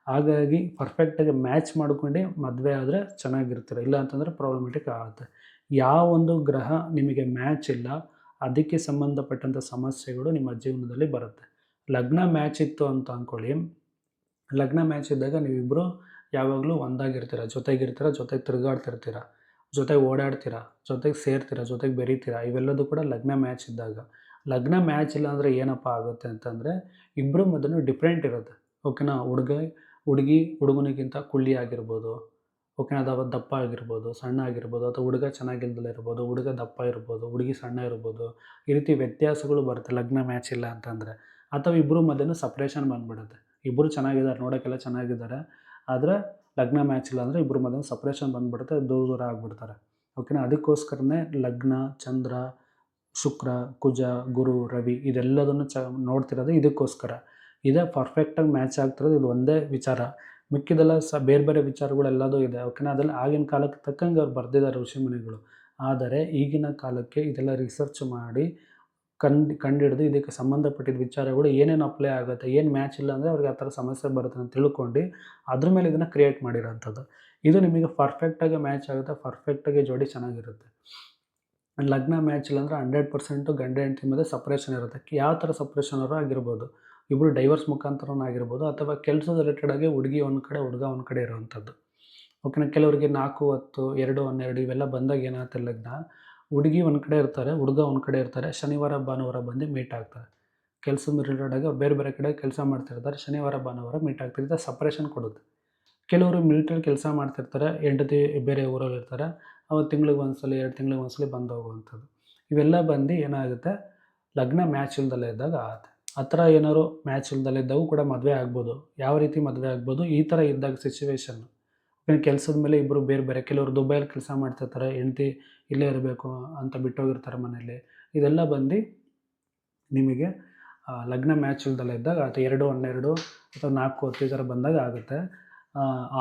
ಹಾಗಾಗಿ ಪರ್ಫೆಕ್ಟಾಗಿ ಮ್ಯಾಚ್ ಮಾಡ್ಕೊಂಡು ಮದುವೆ ಆದರೆ ಚೆನ್ನಾಗಿರ್ತೀರ, ಇಲ್ಲ ಅಂತಂದರೆ ಪ್ರಾಬ್ಲಮೆಟಿಕ್ ಆಗುತ್ತೆ. ಯಾವೊಂದು ಗ್ರಹ ನಿಮಗೆ ಮ್ಯಾಚ್ ಇಲ್ಲ ಅದಕ್ಕೆ ಸಂಬಂಧಪಟ್ಟಂಥ ಸಮಸ್ಯೆಗಳು ನಿಮ್ಮ ಜೀವನದಲ್ಲಿ ಬರುತ್ತೆ. ಲಗ್ನ ಮ್ಯಾಚ್ ಇತ್ತು ಅಂತ ಅಂದ್ಕೊಳ್ಳಿ. ಲಗ್ನ ಮ್ಯಾಚ್ ಇದ್ದಾಗ ನೀವಿಬ್ಬರು ಯಾವಾಗಲೂ ಒಂದಾಗಿರ್ತೀರ, ಜೊತೆಗೆ ತಿರುಗಾಡ್ತಿರ್ತೀರ, ಜೊತೆಗೆ ಓಡಾಡ್ತೀರ, ಜೊತೆಗೆ ಸೇರ್ತೀರ, ಜೊತೆಗೆ ಬೆರೀತೀರ. ಇವೆಲ್ಲದೂ ಕೂಡ ಲಗ್ನ ಮ್ಯಾಚ್ ಇದ್ದಾಗ. ಲಗ್ನ ಮ್ಯಾಚ್ ಇಲ್ಲ ಅಂದರೆ ಏನಪ್ಪ ಆಗುತ್ತೆ ಅಂತಂದರೆ ಇಬ್ಬರು ಮಧ್ಯೆ ಡಿಫ್ರೆಂಟ್ ಇರುತ್ತೆ. ಓಕೆನಾ. ಹುಡುಗಿ ಹುಡುಗನಿಗಿಂತ ಕುಳ್ಳಿ ಆಗಿರ್ಬೋದು. ಓಕೆನಾ. ಅಥವಾ ದಪ್ಪ ಆಗಿರ್ಬೋದು, ಸಣ್ಣ ಆಗಿರ್ಬೋದು, ಅಥವಾ ಹುಡುಗ ಚೆನ್ನಾಗಿಲ್ದಲೇ ಇರ್ಬೋದು, ಹುಡುಗ ದಪ್ಪ ಇರ್ಬೋದು, ಹುಡುಗಿ ಸಣ್ಣ ಇರ್ಬೋದು. ಈ ರೀತಿ ವ್ಯತ್ಯಾಸಗಳು ಬರುತ್ತೆ ಲಗ್ನ ಮ್ಯಾಚ್ ಇಲ್ಲ ಅಂತಂದರೆ. ಅಥವಾ ಇಬ್ಬರು ಮಧ್ಯೆ ಸಪ್ರೇಷನ್ ಬಂದುಬಿಡುತ್ತೆ. ಇಬ್ಬರು ಚೆನ್ನಾಗಿದ್ದಾರೆ, ನೋಡೋಕ್ಕೆಲ್ಲ ಚೆನ್ನಾಗಿದ್ದಾರೆ, ಆದರೆ ಲಗ್ನ ಮ್ಯಾಚ್ ಇಲ್ಲ ಅಂದರೆ ಇಬ್ಬರು ಮಧ್ಯೆ ಸಪ್ರೇಷನ್ ಬಂದುಬಿಡುತ್ತೆ, ದೂರ ಆಗಿಬಿಡ್ತಾರೆ. ಓಕೆನಾ. ಅದಕ್ಕೋಸ್ಕರನೇ ಲಗ್ನ, ಚಂದ್ರ, ಶುಕ್ರ, ಕುಜ, ಗುರು, ರವಿ ಇದೆಲ್ಲದನ್ನು ನೋಡ್ತಿರೋದು ಇದಕ್ಕೋಸ್ಕರ. ಇದೇ ಪರ್ಫೆಕ್ಟಾಗಿ ಮ್ಯಾಚ್ ಆಗ್ತಿರೋದು ಇದು ಒಂದೇ ವಿಚಾರ. ಮಿಕ್ಕಿದೆಲ್ಲ ಬೇರೆ ವಿಚಾರಗಳೆಲ್ಲದೂ ಇದೆ. ಓಕೆನಾ. ಅದೆಲ್ಲ ಆಗಿನ ಕಾಲಕ್ಕೆ ತಕ್ಕಂಗೆ ಅವ್ರು ಬರೆದಿದ್ದಾರೆ ಋಷಿಮುನಿಗಳು. ಆದರೆ ಈಗಿನ ಕಾಲಕ್ಕೆ ಇದೆಲ್ಲ ರಿಸರ್ಚ್ ಮಾಡಿ ಕಂಡಿಡಿದು ಇದಕ್ಕೆ ಸಂಬಂಧಪಟ್ಟಿದ್ದ ವಿಚಾರಗಳು ಏನೇನು ಅಪ್ಲೈ ಆಗುತ್ತೆ, ಏನು ಮ್ಯಾಚ್ ಇಲ್ಲ ಅಂದರೆ ಅವ್ರಿಗೆ ಆ ಥರ ಸಮಸ್ಯೆ ಬರುತ್ತೆ ಅಂತ ತಿಳ್ಕೊಂಡು ಅದ್ರ ಮೇಲೆ ಇದನ್ನು ಕ್ರಿಯೇಟ್ ಮಾಡಿರೋಂಥದ್ದು. ಇದು ನಿಮಗೆ ಪರ್ಫೆಕ್ಟಾಗಿ ಮ್ಯಾಚ್ ಆಗುತ್ತೆ, ಪರ್ಫೆಕ್ಟಾಗಿ ಜೋಡಿ ಚೆನ್ನಾಗಿರುತ್ತೆ. ಲಗ್ನ ಮ್ಯಾಚ್ ಇಲ್ಲ ಅಂದರೆ 100% ಗಂಡ ಹೆಂಡತಿ ಮಧ್ಯೆ ಸಪ್ರೇಷನ್ ಇರುತ್ತೆ. ಯಾವ ಥರ ಸಪ್ರೇಷನರು ಆಗಿರ್ಬೋದು, ಇಬ್ಬರು ಡೈವರ್ಸ್ ಮುಖಾಂತರನೂ ಆಗಿರ್ಬೋದು, ಅಥವಾ ಕೆಲಸದ ರಿಲೇಟೆಡಾಗಿ ಹುಡುಗಿ ಒಂದು ಕಡೆ, ಹುಡುಗ ಒಂದು ಕಡೆ ಇರುವಂಥದ್ದು. ಓಕೆನಾ. ಕೆಲವರಿಗೆ 4-10, 2-12 ಇವೆಲ್ಲ ಬಂದಾಗ ಏನಾಗುತ್ತೆ, ಲಗ್ನ ಹುಡುಗಿ ಒಂದು ಕಡೆ ಇರ್ತಾರೆ, ಹುಡುಗ ಒಂದು ಕಡೆ ಇರ್ತಾರೆ. ಶನಿವಾರ ಭಾನುವಾರ ಬಂದು ಮೀಟ್ ಆಗ್ತಾರೆ. ಕೆಲಸದ ರಿಲೇಟೆಡಾಗಿ ಅವ್ರು ಬೇರೆ ಕಡೆ ಕೆಲಸ ಮಾಡ್ತಿರ್ತಾರೆ. ಶನಿವಾರ ಭಾನುವಾರ ಮೀಟ್ ಆಗ್ತಿರ್ತಾರೆ, ಸಪ್ರೇಷನ್ ಕೊಡುತ್ತೆ. ಕೆಲವರು ಮಿಲಿಟ್ರಿಯಲ್ಲಿ ಕೆಲಸ ಮಾಡ್ತಿರ್ತಾರೆ, ಹೆಂಡತಿ ಬೇರೆ ಊರಲ್ಲಿರ್ತಾರೆ. ಅವ್ರು ತಿಂಗ್ಳಿಗೆ ಒಂದ್ಸಲ 2 ತಿಂಗ್ಳಿಗೆ ಒಂದ್ಸಲ ಬಂದು ಹೋಗುವಂಥದ್ದು. ಇವೆಲ್ಲ ಬಂದು ಏನಾಗುತ್ತೆ, ಲಗ್ನ ಮ್ಯಾಚ್ ಇಲ್ದಲೇ ಇದ್ದಾಗ ಆಗುತ್ತೆ. ಆ ಥರ ಏನಾದ್ರು ಮ್ಯಾಚ್ ಇಲ್ದಲೇ ಇದ್ದಾಗೂ ಕೂಡ ಮದುವೆ ಆಗ್ಬೋದು. ಯಾವ ರೀತಿ ಮದುವೆ ಆಗ್ಬೋದು, ಈ ಥರ ಇದ್ದಾಗ ಸಿಚುವೇಶನ್ನು. ಕೆಲಸದ ಮೇಲೆ ಇಬ್ಬರು ಬೇರೆ ಕೆಲವರು ದುಬೈಯಲ್ಲಿ ಕೆಲಸ ಮಾಡ್ತಿರ್ತಾರೆ, ಹೆಂಡತಿ ಇಲ್ಲೇ ಇರಬೇಕು ಅಂತ ಬಿಟ್ಟೋಗಿರ್ತಾರೆ ಮನೇಲಿ. ಇದೆಲ್ಲ ಬಂದು ನಿಮಗೆ ಲಗ್ನ ಮ್ಯಾಚ್ ಇಲ್ದಲೇ ಇದ್ದಾಗ ಅಥವಾ 2-12 ಅಥವಾ 4-10 ಈ ಥರ ಬಂದಾಗ ಆಗುತ್ತೆ.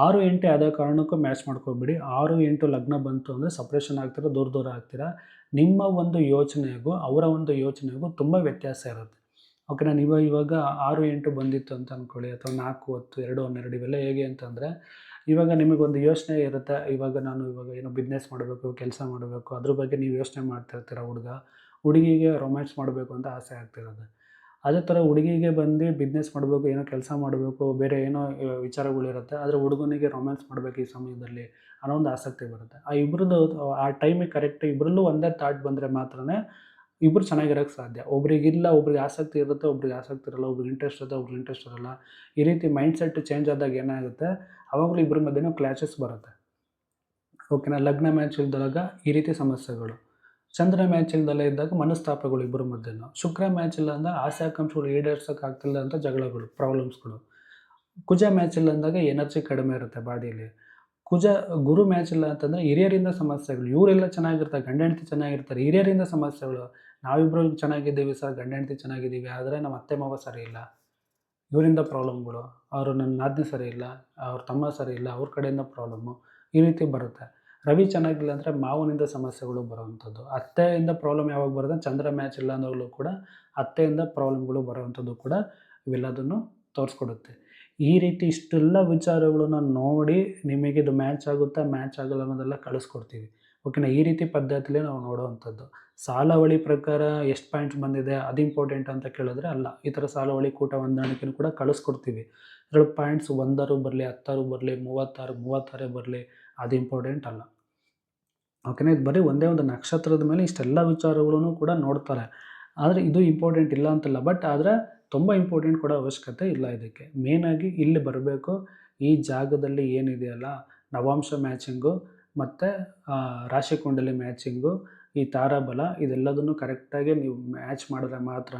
6-8 ಯಾವುದೇ ಕಾರಣಕ್ಕೂ ಮ್ಯಾಚ್ ಮಾಡ್ಕೊಬೇಡಿ. 6-8 ಲಗ್ನ ಬಂತು ಅಂದರೆ ಸಪ್ರೇಷನ್ ಆಗ್ತೀರ, ದೂರ ಆಗ್ತೀರ. ನಿಮ್ಮ ಒಂದು ಯೋಚನೆಗೂ ಅವರ ಒಂದು ಯೋಚನೆಗೂ ತುಂಬ ವ್ಯತ್ಯಾಸ ಇರುತ್ತೆ. ಓಕೆನಾ. ನೀವು ಇವಾಗ 6-8 ಬಂದಿತ್ತು ಅಂತ ಅಂದ್ಕೊಳ್ಳಿ, ಅಥವಾ 4-10, 2-12 ಇವೆಲ್ಲ ಹೇಗೆ ಅಂತಂದರೆ, ಇವಾಗ ನಿಮಗೊಂದು ಯೋಚನೆ ಇರುತ್ತೆ. ನಾನು ಏನೋ ಬಿಸ್ನೆಸ್ ಮಾಡಬೇಕು, ಕೆಲಸ ಮಾಡಬೇಕು, ಅದ್ರ ಬಗ್ಗೆ ನೀವು ಯೋಚನೆ ಮಾಡ್ತಿರ್ತೀರ. ಹುಡುಗಿಗೆ ರೊಮ್ಯಾನ್ಸ್ ಮಾಡಬೇಕು ಅಂತ ಆಸೆ ಆಗ್ತಿರೋದು. ಅದೇ ಥರ ಹುಡುಗಿಗೆ ಬಂದು ಬಿಸ್ನೆಸ್ ಮಾಡಬೇಕು, ಏನೋ ಕೆಲಸ ಮಾಡಬೇಕು, ಬೇರೆ ಏನೋ ವಿಚಾರಗಳಿರುತ್ತೆ. ಆದರೆ ಹುಡುಗನಿಗೆ ರೊಮ್ಯಾನ್ಸ್ ಮಾಡಬೇಕು ಈ ಸಮಯದಲ್ಲಿ ಅನ್ನೋ ಒಂದು ಆಸಕ್ತಿ ಬರುತ್ತೆ. ಆ ಇಬ್ಬರದ್ದು ಆ ಟೈಮಿಗೆ ಕರೆಕ್ಟ್ ಇಬ್ಬರಲ್ಲೂ ಒಂದೇ ಥಾಟ್ ಬಂದರೆ ಮಾತ್ರನೇ ಇಬ್ಬರು ಚೆನ್ನಾಗಿರೋಕ್ಕೆ ಸಾಧ್ಯ. ಒಬ್ರಿಗಿಲ್ಲ, ಒಬ್ರಿಗೆ ಆಸಕ್ತಿ ಇರುತ್ತೆ, ಒಬ್ರಿಗೆ ಆಸಕ್ತಿ ಇರಲ್ಲ, ಒಬ್ರಿಗೆ ಇಂಟ್ರೆಸ್ಟ್ ಇರುತ್ತೆ, ಒಬ್ರಿಗೆ ಇಂಟ್ರೆಸ್ಟ್ ಇರಲ್ಲ. ಈ ರೀತಿ ಮೈಂಡ್ಸೆಟ್ ಚೇಂಜ್ ಆದಾಗ ಏನಾಗುತ್ತೆ, ಆವಾಗಲೂ ಇಬ್ಬರ ಮಧ್ಯೆನೂ ಕ್ಲಾಶಸ್ ಬರುತ್ತೆ. ಓಕೆನಾ. ಲಗ್ನ ಮ್ಯಾಚ್ ಇಲ್ದಾಗ ಈ ರೀತಿ ಸಮಸ್ಯೆಗಳು. ಚಂದ್ರ ಮ್ಯಾಚ್ ಇಲ್ದಲೇ ಇದ್ದಾಗ ಮನಸ್ತಾಪಗಳು ಇಬ್ಬರ ಮಧ್ಯೆನೂ. ಶುಕ್ರ ಮ್ಯಾಚ್ ಇಲ್ಲ ಅಂದಾಗ ಆಸೆ ಆಕಾಂಕ್ಷೆಗಳು ಈಡೇರ್ಸೋಕ್ಕಾಗ್ತಿಲ್ಲ ಅಂತ ಜಗಳಗಳು, ಪ್ರಾಬ್ಲಮ್ಸ್ಗಳು. ಕುಜ ಮ್ಯಾಚ್ ಇಲ್ಲ ಅಂದಾಗ ಎನರ್ಜಿ ಕಡಿಮೆ ಇರುತ್ತೆ ಬಾಡಿಯಲ್ಲಿ. ಗುರು ಮ್ಯಾಚ್ ಇಲ್ಲ ಅಂತಂದರೆ ಹಿರಿಯರಿಂದ ಸಮಸ್ಯೆಗಳು. ಇವರೆಲ್ಲ ಚೆನ್ನಾಗಿರ್ತಾರೆ, ಗಂಡ ಹೆಂಡತಿ ಚೆನ್ನಾಗಿರ್ತಾರೆ, ಹಿರಿಯರಿಂದ ಸಮಸ್ಯೆಗಳು. ನಾವಿಬ್ಬರು ಚೆನ್ನಾಗಿದ್ದೀವಿ ಸರ್, ಗಂಡ ಹೆಂಡತಿ ಚೆನ್ನಾಗಿದ್ದೀವಿ, ಆದರೆ ನಮ್ಮ ಅತ್ತೆ ಮಾವ ಸರಿ ಇಲ್ಲ, ಇವರಿಂದ ಪ್ರಾಬ್ಲಮ್ಗಳು. ಅವರು ನನ್ನ ನಾದಿನಿ ಸರಿ ಇಲ್ಲ, ಅವ್ರ ತಮ್ಮ ಸರಿ ಇಲ್ಲ, ಅವ್ರ ಕಡೆಯಿಂದ ಪ್ರಾಬ್ಲಮ್ಮು, ಈ ರೀತಿ ಬರುತ್ತೆ. ರವಿ ಚೆನ್ನಾಗಿಲ್ಲ ಅಂದರೆ ಮಾವನಿಂದ ಸಮಸ್ಯೆಗಳು ಬರೋವಂಥದ್ದು. ಅತ್ತೆಯಿಂದ ಪ್ರಾಬ್ಲಮ್ ಯಾವಾಗ ಬರುತ್ತೆ, ಚಂದ್ರ ಮ್ಯಾಚ್ ಇಲ್ಲ ಅಂದಾಗಲೂ ಕೂಡ ಅತ್ತೆಯಿಂದ ಪ್ರಾಬ್ಲಮ್ಗಳು ಬರೋವಂಥದ್ದು ಕೂಡ ಇವೆಲ್ಲದನ್ನು ತೋರಿಸ್ಕೊಡುತ್ತೆ. ಈ ರೀತಿ ಇಷ್ಟೆಲ್ಲ ವಿಚಾರಗಳನ್ನ ನೋಡಿ ನಿಮಗೆ ಇದು ಮ್ಯಾಚ್ ಆಗುತ್ತಾ, ಮ್ಯಾಚ್ ಆಗಲ್ಲ ಅನ್ನೋದೆಲ್ಲ ಕಳಿಸ್ಕೊಡ್ತೀವಿ. ಓಕೆನಾ. ಈ ರೀತಿ ಪದ್ಧತಿಲಿ ನಾವು ನೋಡುವಂಥದ್ದು. ಸಾಲಾವಳಿ ಪ್ರಕಾರ ಎಷ್ಟು ಪಾಯಿಂಟ್ಸ್ ಬಂದಿದೆ ಅದು ಇಂಪಾರ್ಟೆಂಟ್ ಅಂತ ಕೇಳಿದ್ರೆ ಅಲ್ಲ. ಈ ಥರ ಸಾಲಾವಳಿ ಕೂಟ ಹೊಂದಾಣಿಕೆನೂ ಕೂಡ ಕಳಿಸ್ಕೊಡ್ತೀವಿ. ಇದರಲ್ಲಿ ಪಾಯಿಂಟ್ಸ್ 1 ಬರಲಿ, 10 ಬರಲಿ, 36 ಬರಲಿ, ಅದು ಇಂಪಾರ್ಟೆಂಟ್ ಅಲ್ಲ. ಓಕೆನಾ. ಇದು ಬರೀ ಒಂದೇ ಒಂದು ನಕ್ಷತ್ರದ ಮೇಲೆ ಇಷ್ಟೆಲ್ಲ ವಿಚಾರಗಳನ್ನು ಕೂಡ ನೋಡ್ತಾರೆ. ಆದರೆ ಇದು ಇಂಪಾರ್ಟೆಂಟ್ ಇಲ್ಲ ಅಂತಲ್ಲ, ಬಟ್ ಆದರೆ ತುಂಬ ಇಂಪಾರ್ಟೆಂಟ್ ಕೊಡೋ ಅವಶ್ಯಕತೆ ಇಲ್ಲ ಇದಕ್ಕೆ. ಮೇಯ್ನಾಗಿ ಇಲ್ಲಿ ಬರಬೇಕು, ಈ ಜಾಗದಲ್ಲಿ ಏನಿದೆಯಲ್ಲ ನವಾಂಶ ಮ್ಯಾಚಿಂಗು ಮತ್ತು ರಾಶಿ ಕುಂಡಲಿ ಮ್ಯಾಚಿಂಗು, ಈ ತಾರಾಬಲ, ಇದೆಲ್ಲದನ್ನು ಕರೆಕ್ಟಾಗಿ ನೀವು ಮ್ಯಾಚ್ ಮಾಡಿದ್ರೆ ಮಾತ್ರ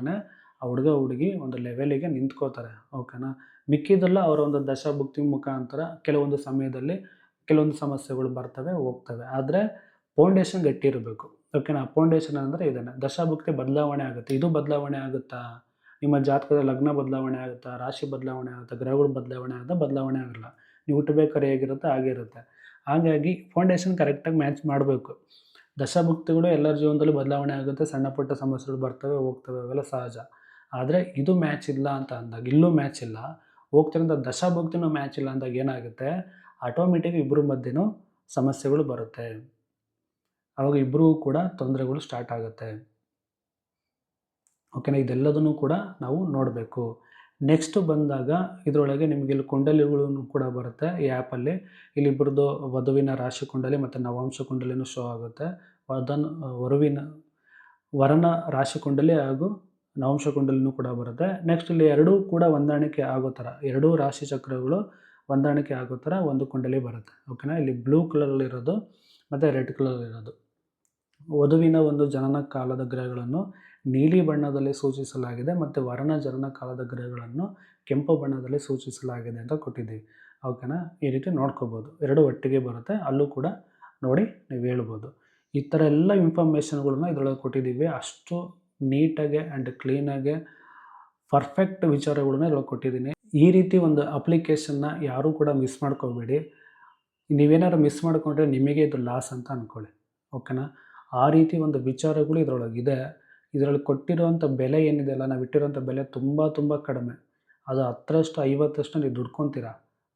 ಆ ಹುಡುಗಿ ಒಂದು ಲೆವೆಲಿಗೆ ನಿಂತ್ಕೋತಾರೆ. ಓಕೆನಾ. ಮಿಕ್ಕಿದೆಲ್ಲ ಅವರ ಒಂದು ದಶಾಭುಕ್ತಿ ಮುಖಾಂತರ ಕೆಲವೊಂದು ಸಮಯದಲ್ಲಿ ಕೆಲವೊಂದು ಸಮಸ್ಯೆಗಳು ಬರ್ತವೆ, ಹೋಗ್ತವೆ. ಆದರೆ ಫೌಂಡೇಶನ್ ಗಟ್ಟಿ ಇರಬೇಕು. ಓಕೆನಾ. ಫೌಂಡೇಶನ್ ಅಂದರೆ ಇದನ್ನು ದಶಾಭುಕ್ತಿ ಬದಲಾವಣೆ ಆಗುತ್ತೆ. ಇದು ಬದಲಾವಣೆ ಆಗುತ್ತಾ, ನಿಮ್ಮ ಜಾತಕದ ಲಗ್ನ ಬದಲಾವಣೆ ಆಗುತ್ತಾ, ರಾಶಿ ಬದಲಾವಣೆ ಆಗುತ್ತಾ, ಗ್ರಹಗಳು ಬದಲಾವಣೆ ಆಗಲ್ಲ. ನೀವು ಹುಟ್ಟಬೇಕಾದ್ರೆ ಹೇಗಿರುತ್ತೆ ಹಾಗೆ ಇರುತ್ತೆ. ಹಾಗಾಗಿ ಫೌಂಡೇಶನ್ ಕರೆಕ್ಟಾಗಿ ಮ್ಯಾಚ್ ಮಾಡಬೇಕು. ದಶಾಭುಕ್ತಿಗಳು ಎಲ್ಲರ ಜೀವನದಲ್ಲೂ ಬದಲಾವಣೆ ಆಗುತ್ತೆ, ಸಣ್ಣ ಪುಟ್ಟ ಸಮಸ್ಯೆಗಳು ಬರ್ತವೆ, ಹೋಗ್ತವೆ, ಅವೆಲ್ಲ ಸಹಜ. ಆದರೆ ಇದು ಮ್ಯಾಚ್ ಇಲ್ಲ ಅಂತ ಅಂದಾಗ, ಇಲ್ಲೂ ಮ್ಯಾಚ್ ಇಲ್ಲ, ಹೋಗ್ತಿರೋಂಥ ದಶಾಭುಕ್ತಿನೂ ಮ್ಯಾಚ್ ಇಲ್ಲ ಅಂದಾಗ ಏನಾಗುತ್ತೆ, ಆಟೋಮೆಟಿಕ್ ಇಬ್ಬರ ಮಧ್ಯೆನೂ ಸಮಸ್ಯೆಗಳು ಬರುತ್ತೆ. ಆವಾಗ ಇಬ್ಬರಿಗೂ ಕೂಡ ತೊಂದರೆಗಳು ಸ್ಟಾರ್ಟ್ ಆಗುತ್ತೆ. ಓಕೆನಾ. ಇದೆಲ್ಲದನ್ನು ಕೂಡ ನಾವು ನೋಡಬೇಕು. ನೆಕ್ಸ್ಟ್ ಬಂದಾಗ ಇದರೊಳಗೆ ನಿಮಗೆ ಇಲ್ಲಿ ಕುಂಡಲಿಗಳನ್ನು ಕೂಡ ಬರುತ್ತೆ ಈ ಆ್ಯಪಲ್ಲಿ. ಇಲ್ಲಿಬ್ಬರದ್ದು ವಧುವಿನ ರಾಶಿ ಕುಂಡಲಿ ಮತ್ತು ನವಾಂಶ ಕುಂಡಲಿನೂ ಶೋ ಆಗುತ್ತೆ. ವರನ ರಾಶಿ ಕುಂಡಲಿ ಹಾಗೂ ನವಾಂಶ ಕುಂಡಲಿನೂ ಕೂಡ ಬರುತ್ತೆ. ನೆಕ್ಸ್ಟ್ ಇಲ್ಲಿ ಎರಡೂ ಕೂಡ ಹೊಂದಾಣಿಕೆ ಆಗೋ ಥರ, ಎರಡೂ ರಾಶಿ ಚಕ್ರಗಳು ಹೊಂದಾಣಿಕೆ ಆಗೋ ಥರ ಒಂದು ಕುಂಡಲಿ ಬರುತ್ತೆ. ಓಕೆನಾ. ಇಲ್ಲಿ ಬ್ಲೂ ಕಲರಲ್ಲಿರೋದು ಮತ್ತು ರೆಡ್ ಕಲರಲ್ಲಿರೋದು ವಧುವಿನ ಒಂದು ಜನನ ಕಾಲದ ಗ್ರಹಗಳನ್ನು ನೀಲಿ ಬಣ್ಣದಲ್ಲಿ ಸೂಚಿಸಲಾಗಿದೆ ಮತ್ತು ವರನ ಜನನ ಕಾಲದ ಗ್ರಹಗಳನ್ನು ಕೆಂಪು ಬಣ್ಣದಲ್ಲಿ ಸೂಚಿಸಲಾಗಿದೆ ಅಂತ ಕೊಟ್ಟಿದ್ದೀವಿ. ಓಕೆನಾ. ಈ ರೀತಿ ನೋಡ್ಕೋಬೋದು. ಎರಡು ಒಟ್ಟಿಗೆ ಬರುತ್ತೆ, ಅಲ್ಲೂ ಕೂಡ ನೋಡಿ ನೀವು ಹೇಳ್ಬೋದು. ಈ ಥರ ಎಲ್ಲ ಇನ್ಫಾರ್ಮೇಷನ್ಗಳನ್ನ ಇದರೊಳಗೆ ಕೊಟ್ಟಿದ್ದೀವಿ. ಅಷ್ಟು ನೀಟಾಗೆ ಆ್ಯಂಡ್ ಕ್ಲೀನಾಗೆ ಪರ್ಫೆಕ್ಟ್ ವಿಚಾರಗಳನ್ನ ಇದರೊಳಗೆ ಕೊಟ್ಟಿದ್ದೀನಿ. ಈ ರೀತಿ ಒಂದು ಅಪ್ಲಿಕೇಶನ್ನ ಯಾರೂ ಕೂಡ ಮಿಸ್ ಮಾಡ್ಕೋಬೇಡಿ. ನೀವೇನಾದ್ರು ಮಿಸ್ ಮಾಡಿಕೊಂಡ್ರೆ ನಿಮಗೆ ಇದು ಲಾಸ್ ಅಂತ ಅಂದ್ಕೊಳ್ಳಿ. ಓಕೆನಾ. ಆ ರೀತಿ ಒಂದು ವಿಚಾರಗಳು ಇದರೊಳಗಿದೆ. ಇದರಲ್ಲಿ ಕೊಟ್ಟಿರೋವಂಥ ಬೆಲೆ ಏನಿದೆಯಲ್ಲ, ನಾವು ಇಟ್ಟಿರೋಂಥ ಬೆಲೆ ತುಂಬ ಕಡಿಮೆ. ಅದು 10ರಷ್ಟು 50ರಷ್ಟು ನೀವು ದುಡ್ಕೊತೀರಾ,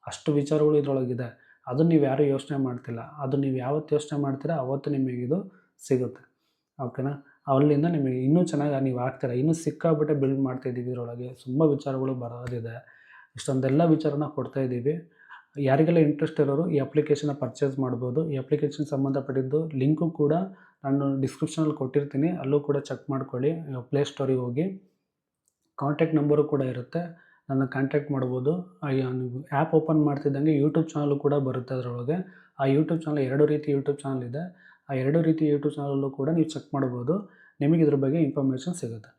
ಅಷ್ಟು ವಿಚಾರಗಳು ಇದರೊಳಗಿದೆ. ಅದನ್ನು ನೀವು ಯಾರೂ ಯೋಚನೆ ಮಾಡ್ತಿಲ್ಲ. ಅದು ನೀವು ಯಾವತ್ತು ಯೋಚನೆ ಮಾಡ್ತೀರಾ ಅವತ್ತು ನಿಮಗಿದು ಸಿಗುತ್ತೆ. ಓಕೆನಾ. ಅಲ್ಲಿಂದ ನಿಮಗೆ ಇನ್ನೂ ಚೆನ್ನಾಗಿ ನೀವು ಆಗ್ತೀರಾ. ಇನ್ನೂ ಸಿಕ್ಕಾಬಿಟ್ಟೆ ಬಿಲ್ಡ್ ಮಾಡ್ತಾಯಿದ್ದೀವಿ. ಇದರೊಳಗೆ ತುಂಬ ವಿಚಾರಗಳು ಬರೋದಿದೆ. ಇಷ್ಟೊಂದೆಲ್ಲ ವಿಚಾರನ ಕೊಡ್ತಾಯಿದ್ದೀವಿ. ಯಾರಿಗೆಲ್ಲ ಇಂಟ್ರೆಸ್ಟ್ ಇರೋರು ಈ ಅಪ್ಲಿಕೇಶನ್ನ ಪರ್ಚೇಸ್ ಮಾಡ್ಬೋದು. ಈ ಅಪ್ಲಿಕೇಶನ್ ಸಂಬಂಧಪಟ್ಟಿದ್ದು ಲಿಂಕು ಕೂಡ ನಾನು ಡಿಸ್ಕ್ರಿಪ್ಷನಲ್ಲಿ ಕೊಟ್ಟಿರ್ತೀನಿ, ಅಲ್ಲೂ ಕೂಡ ಚೆಕ್ ಮಾಡ್ಕೊಳ್ಳಿ. ಪ್ಲೇಸ್ಟೋರಿಗೆ ಹೋಗಿ ಕಾಂಟ್ಯಾಕ್ಟ್ ನಂಬರು ಕೂಡ ಇರುತ್ತೆ, ನನ್ನ ಕಾಂಟ್ಯಾಕ್ಟ್ ಮಾಡ್ಬೋದು. ನೀವು ಆ್ಯಪ್ ಓಪನ್ ಮಾಡ್ತಿದ್ದಂಗೆ ಯೂಟ್ಯೂಬ್ ಚಾನಲು ಕೂಡ ಬರುತ್ತೆ ಅದರೊಳಗೆ. ಆ ಯೂಟ್ಯೂಬ್ ಚಾನಲ್ 2 ರೀತಿ ಯೂಟ್ಯೂಬ್ ಚಾನಲ್ ಇದೆ. ಆ 2 ರೀತಿ ಯೂಟ್ಯೂಬ್ ಚಾನಲಲ್ಲೂ ಕೂಡ ನೀವು ಚೆಕ್ ಮಾಡ್ಬೋದು. ನಿಮಗೆ ಇದ್ರ ಬಗ್ಗೆ ಇನ್ಫಾರ್ಮೇಷನ್ ಸಿಗುತ್ತೆ.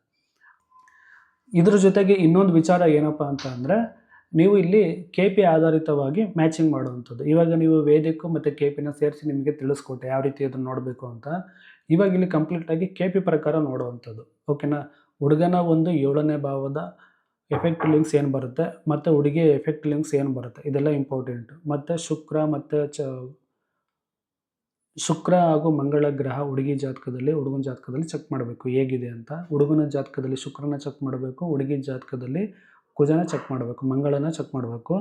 ಇದ್ರ ಜೊತೆಗೆ ಇನ್ನೊಂದು ವಿಚಾರ ಏನಪ್ಪ ಅಂತ ಅಂದರೆ, ನೀವು ಇಲ್ಲಿ KP ಆಧಾರಿತವಾಗಿ ಮ್ಯಾಚಿಂಗ್ ಮಾಡುವಂಥದ್ದು. ಇವಾಗ ನೀವು ವೇದಿಕ್ ಮತ್ತು KPನ ಸೇರಿಸಿ ನಿಮಗೆ ತಿಳಿಸ್ಕೊಟ್ಟೆ ಯಾವ ರೀತಿ ಅದನ್ನು ನೋಡಬೇಕು ಅಂತ. ಇವಾಗ ಇಲ್ಲಿ ಕಂಪ್ಲೀಟಾಗಿ KP ಪ್ರಕಾರ ನೋಡುವಂಥದ್ದು. ಓಕೆನಾ. ಹುಡುಗನ ಒಂದು 7ನೇ ಭಾವದ ಎಫೆಕ್ಟ್ ಲಿಂಕ್ಸ್ ಏನು ಬರುತ್ತೆ ಮತ್ತು ಹುಡುಗಿಯ ಎಫೆಕ್ಟ್ ಲಿಂಕ್ಸ್ ಏನು ಬರುತ್ತೆ, ಇದೆಲ್ಲ ಇಂಪಾರ್ಟೆಂಟು. ಮತ್ತು ಶುಕ್ರ ಹಾಗೂ ಮಂಗಳ ಗ್ರಹ ಹುಡುಗಿ ಜಾತಕದಲ್ಲಿ, ಹುಡುಗನ ಜಾತಕದಲ್ಲಿ ಚೆಕ್ ಮಾಡಬೇಕು ಹೇಗಿದೆ ಅಂತ. ಹುಡುಗನ ಜಾತಕದಲ್ಲಿ ಶುಕ್ರನ ಚೆಕ್ ಮಾಡಬೇಕು, ಹುಡುಗಿ ಜಾತಕದಲ್ಲಿ ಕುಜನ ಚೆಕ್ ಮಾಡಬೇಕು, ಮಂಗಳನ ಚೆಕ್ ಮಾಡಬೇಕು.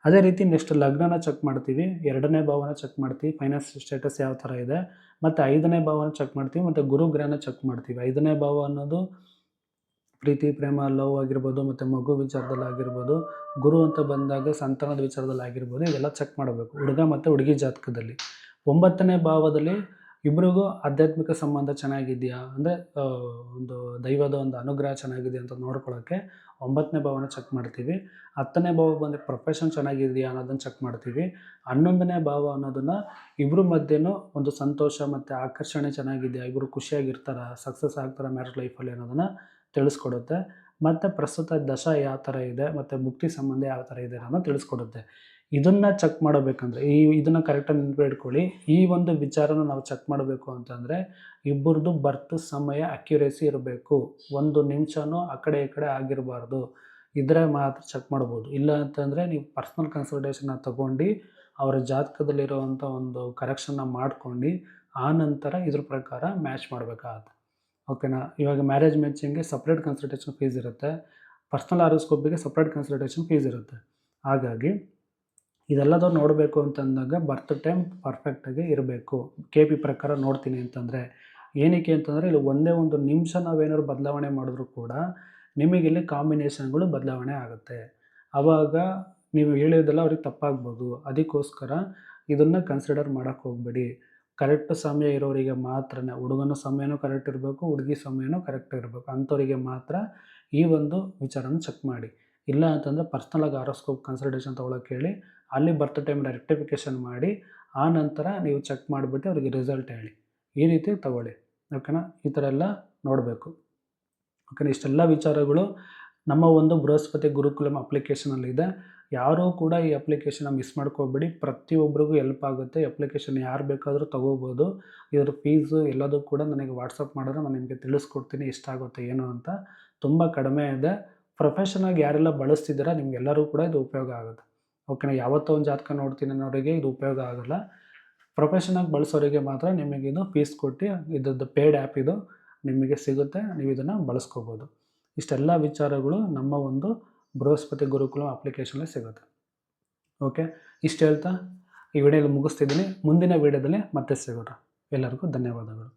ಅದೇ ರೀತಿ ನೆಕ್ಸ್ಟ್ ಲಗ್ನನ ಚೆಕ್ ಮಾಡ್ತೀವಿ, 2ನೇ ಭಾವನ ಚೆಕ್ ಮಾಡ್ತೀವಿ, ಫೈನಾನ್ಸ್ ಸ್ಟೇಟಸ್ ಯಾವ ಥರ ಇದೆ, ಮತ್ತು 5ನೇ ಭಾವನ ಚೆಕ್ ಮಾಡ್ತೀವಿ, ಮತ್ತು ಗುರು ಗ್ರಹನ ಚೆಕ್ ಮಾಡ್ತೀವಿ. 5ನೇ ಭಾವ ಅನ್ನೋದು ಪ್ರೀತಿ, ಪ್ರೇಮ, ಲವ್ ಆಗಿರ್ಬೋದು, ಮತ್ತು ಮಗು ವಿಚಾರದಲ್ಲಿ ಆಗಿರ್ಬೋದು. ಗುರು ಅಂತ ಬಂದಾಗ ಸಂತಾನದ ವಿಚಾರದಲ್ಲಿ ಆಗಿರ್ಬೋದು. ಇದೆಲ್ಲ ಚೆಕ್ ಮಾಡಬೇಕು ಹುಡುಗ ಮತ್ತು ಹುಡುಗಿ ಜಾತಕದಲ್ಲಿ. 9ನೇ ಭಾವದಲ್ಲಿ ಇಬ್ಬರಿಗೂ ಆಧ್ಯಾತ್ಮಿಕ ಸಂಬಂಧ ಚೆನ್ನಾಗಿದೆಯಾ ಅಂದರೆ ಒಂದು ದೈವದ ಒಂದು ಅನುಗ್ರಹ ಚೆನ್ನಾಗಿದೆ ಅಂತ ನೋಡ್ಕೊಳ್ಳೋಕ್ಕೆ 9ನೇ ಭಾವನ ಚೆಕ್ ಮಾಡ್ತೀವಿ. 10ನೇ ಭಾವ ಬಂದರೆ ಪ್ರೊಫೆಷನ್ ಚೆನ್ನಾಗಿದೆಯಾ ಅನ್ನೋದನ್ನು ಚೆಕ್ ಮಾಡ್ತೀವಿ. 11ನೇ ಭಾವ ಅನ್ನೋದನ್ನು ಇಬ್ಬರ ಮಧ್ಯೆನೂ ಒಂದು ಸಂತೋಷ ಮತ್ತು ಆಕರ್ಷಣೆ ಚೆನ್ನಾಗಿದೆಯಾ, ಇಬ್ಬರು ಖುಷಿಯಾಗಿರ್ತಾರಾ, ಸಕ್ಸಸ್ ಆಗ್ತಾರಾ ಮ್ಯಾರಿಡ್ ಲೈಫಲ್ಲಿ ಅನ್ನೋದನ್ನು ತಿಳಿಸ್ಕೊಡುತ್ತೆ. ಮತ್ತು ಪ್ರಸ್ತುತ ದಶ ಯಾವ ಥರ ಇದೆ ಮತ್ತು ಮುಕ್ತಿ ಸಂಬಂಧ ಯಾವ ಥರ ಇದೆ ಅನ್ನೋದನ್ನು ತಿಳಿಸ್ಕೊಡುತ್ತೆ. ಇದನ್ನು ಚೆಕ್ ಮಾಡಬೇಕಂದ್ರೆ ಇದನ್ನು ಕರೆಕ್ಟಾಗಿ ನೆನಪಿಟ್ಕೊಳ್ಳಿ. ಈ ಒಂದು ವಿಚಾರನ ನಾವು ಚೆಕ್ ಮಾಡಬೇಕು ಅಂತಂದರೆ ಇಬ್ಬರದು ಬರ್ತ್ ಸಮಯ ಅಕ್ಯುರೇಸಿ ಇರಬೇಕು. 1 ನಿಮಿಷನೂ ಆ ಕಡೆ ಈ ಕಡೆ ಆಗಿರಬಾರ್ದು. ಇದ್ರೆ ಮಾತ್ರ ಚೆಕ್ ಮಾಡ್ಬೋದು. ಇಲ್ಲ ಅಂತಂದರೆ ನೀವು ಪರ್ಸ್ನಲ್ ಕನ್ಸಲ್ಟೇಷನ್ನ ತೊಗೊಂಡು ಅವರ ಜಾತಕದಲ್ಲಿರುವಂಥ ಒಂದು ಕರೆಕ್ಷನ್ನ ಮಾಡ್ಕೊಂಡು ಆ ನಂತರ ಇದ್ರ ಪ್ರಕಾರ ಮ್ಯಾಚ್ ಮಾಡಬೇಕಾಗತ್ತೆ. ಓಕೆನಾ? ಇವಾಗ ಮ್ಯಾರೇಜ್ ಮ್ಯಾಚಿಂಗ್ಗೆ ಸಪ್ರೇಟ್ ಕನ್ಸಲ್ಟೇಷನ್ ಫೀಸ್ ಇರುತ್ತೆ. ಪರ್ಸ್ನಲ್ ಹಾರೋಸ್ಕೋಪಿಗೆ ಸಪ್ರೇಟ್ ಕನ್ಸಲ್ಟೇಷನ್ ಫೀಸ್ ಇರುತ್ತೆ. ಹಾಗಾಗಿ ಇದೆಲ್ಲದೂ ನೋಡಬೇಕು ಅಂತಂದಾಗ ಬರ್ತ್ ಟೈಮ್ ಪರ್ಫೆಕ್ಟಾಗಿ ಇರಬೇಕು. KP ಪ್ರಕಾರ ನೋಡ್ತೀನಿ ಅಂತಂದರೆ ಏನಕ್ಕೆ ಅಂತಂದರೆ ಇಲ್ಲಿ ಒಂದೇ ಒಂದು ನಿಮಿಷ ನಾವೇನಾದ್ರು ಬದಲಾವಣೆ ಮಾಡಿದ್ರೂ ಕೂಡ ನಿಮಗಿಲ್ಲಿ ಕಾಂಬಿನೇಷನ್ಗಳು ಬದಲಾವಣೆ ಆಗುತ್ತೆ. ಆವಾಗ ನೀವು ಹೇಳಿದ್ದೆಲ್ಲ ಅವ್ರಿಗೆ ತಪ್ಪಾಗ್ಬೋದು. ಅದಕ್ಕೋಸ್ಕರ ಇದನ್ನು ಕನ್ಸಿಡರ್ ಮಾಡೋಕ್ಕೆ ಹೋಗಬೇಡಿ. ಕರೆಕ್ಟ್ ಸಮಯ ಇರೋರಿಗೆ ಮಾತ್ರನೇ, ಹುಡುಗನ ಸಮಯನೂ ಕರೆಕ್ಟ್ ಇರಬೇಕು, ಹುಡುಗಿ ಸಮಯನೂ ಕರೆಕ್ಟ್ ಇರಬೇಕು. ಅಂಥವ್ರಿಗೆ ಮಾತ್ರ ಈ ಒಂದು ವಿಚಾರನ ಚೆಕ್ ಮಾಡಿ. ಇಲ್ಲ ಅಂತಂದರೆ ಪರ್ಸ್ನಲಾಗಿ ಹಾರೋಸ್ಕೋಪ್ ಕನ್ಸಲ್ಟೇಷನ್ ತೊಗೊಳಕ್ಕೆ ಹೇಳಿ, ಅಲ್ಲಿ ಬರ್ತ್ ಟೈಮ್ನ ರೆಕ್ಟಿಫಿಕೇಷನ್ ಮಾಡಿ ಆ ನಂತರ ನೀವು ಚೆಕ್ ಮಾಡಿಬಿಟ್ಟು ಅವರಿಗೆ ರಿಸಲ್ಟ್ ಹೇಳಿ. ಈ ರೀತಿ ತಗೊಳ್ಳಿ. ಓಕೆನಾ? ಈ ಥರ ಎಲ್ಲ ನೋಡಬೇಕು. ಓಕೆನಾ? ಇಷ್ಟೆಲ್ಲ ವಿಚಾರಗಳು ನಮ್ಮ ಒಂದು ಬೃಹಸ್ಪತಿ ಗುರುಕುಲಂ ಅಪ್ಲಿಕೇಶನಲ್ಲಿದೆ. ಯಾರೂ ಕೂಡ ಈ ಅಪ್ಲಿಕೇಶನ್ನ ಮಿಸ್ ಮಾಡ್ಕೋಬೇಡಿ. ಪ್ರತಿಯೊಬ್ಬರಿಗೂ ಹೆಲ್ಪ್ ಆಗುತ್ತೆ. ಅಪ್ಲಿಕೇಶನ್ ಯಾರು ಬೇಕಾದರೂ ತೊಗೋಬೋದು. ಇದರ ಫೀಸು ಎಲ್ಲದೂ ಕೂಡ ನನಗೆ ವಾಟ್ಸಪ್ ಮಾಡಿದ್ರೆ ನಾನು ನಿಮಗೆ ತಿಳಿಸ್ಕೊಡ್ತೀನಿ ಎಷ್ಟಾಗುತ್ತೆ ಏನು ಅಂತ. ತುಂಬ ಕಡಿಮೆ ಇದೆ. ಪ್ರೊಫೆಷನಾಗಿ ಯಾರೆಲ್ಲ ಬಳಸ್ತಿದ್ದೀರಾ ನಿಮಗೆಲ್ಲರೂ ಕೂಡ ಇದು ಉಪಯೋಗ ಆಗುತ್ತೆ. ಓಕೆನಾ? ಯಾವತ್ತೋ ಒಂದು ಜಾತಕ ನೋಡ್ತೀನಿ ಅನ್ನೋರಿಗೆ ಇದು ಉಪಯೋಗ ಆಗೋಲ್ಲ. ಪ್ರೊಫೆಷನಾಗಿ ಬಳಸೋರಿಗೆ ಮಾತ್ರ ನಿಮಗಿದು ಫೀಸ್ ಕೊಟ್ಟು ಇದ್ರದ್ದು ಪೇಯ್ಡ್ ಆ್ಯಪ್ ಇದು ನಿಮಗೆ ಸಿಗುತ್ತೆ. ನೀವು ಇದನ್ನು ಬಳಸ್ಕೋಬೋದು. ಇಷ್ಟೆಲ್ಲ ವಿಚಾರಗಳು ನಮ್ಮ ಒಂದು ಬೃಹಸ್ಪತಿ ಗುರುಕುಲಂ ಅಪ್ಲಿಕೇಶನಲ್ಲಿ ಸಿಗುತ್ತೆ. ಓಕೆ? ಇಷ್ಟು ಹೇಳ್ತಾ ಈ ವಿಡಿಯೋಲಿ ಮುಗಿಸ್ತಿದ್ದೀನಿ. ಮುಂದಿನ ವಿಡಿಯೋದಲ್ಲಿ ಮತ್ತೆ ಸಿಗೋಣ. ಎಲ್ಲರಿಗೂ ಧನ್ಯವಾದಗಳು.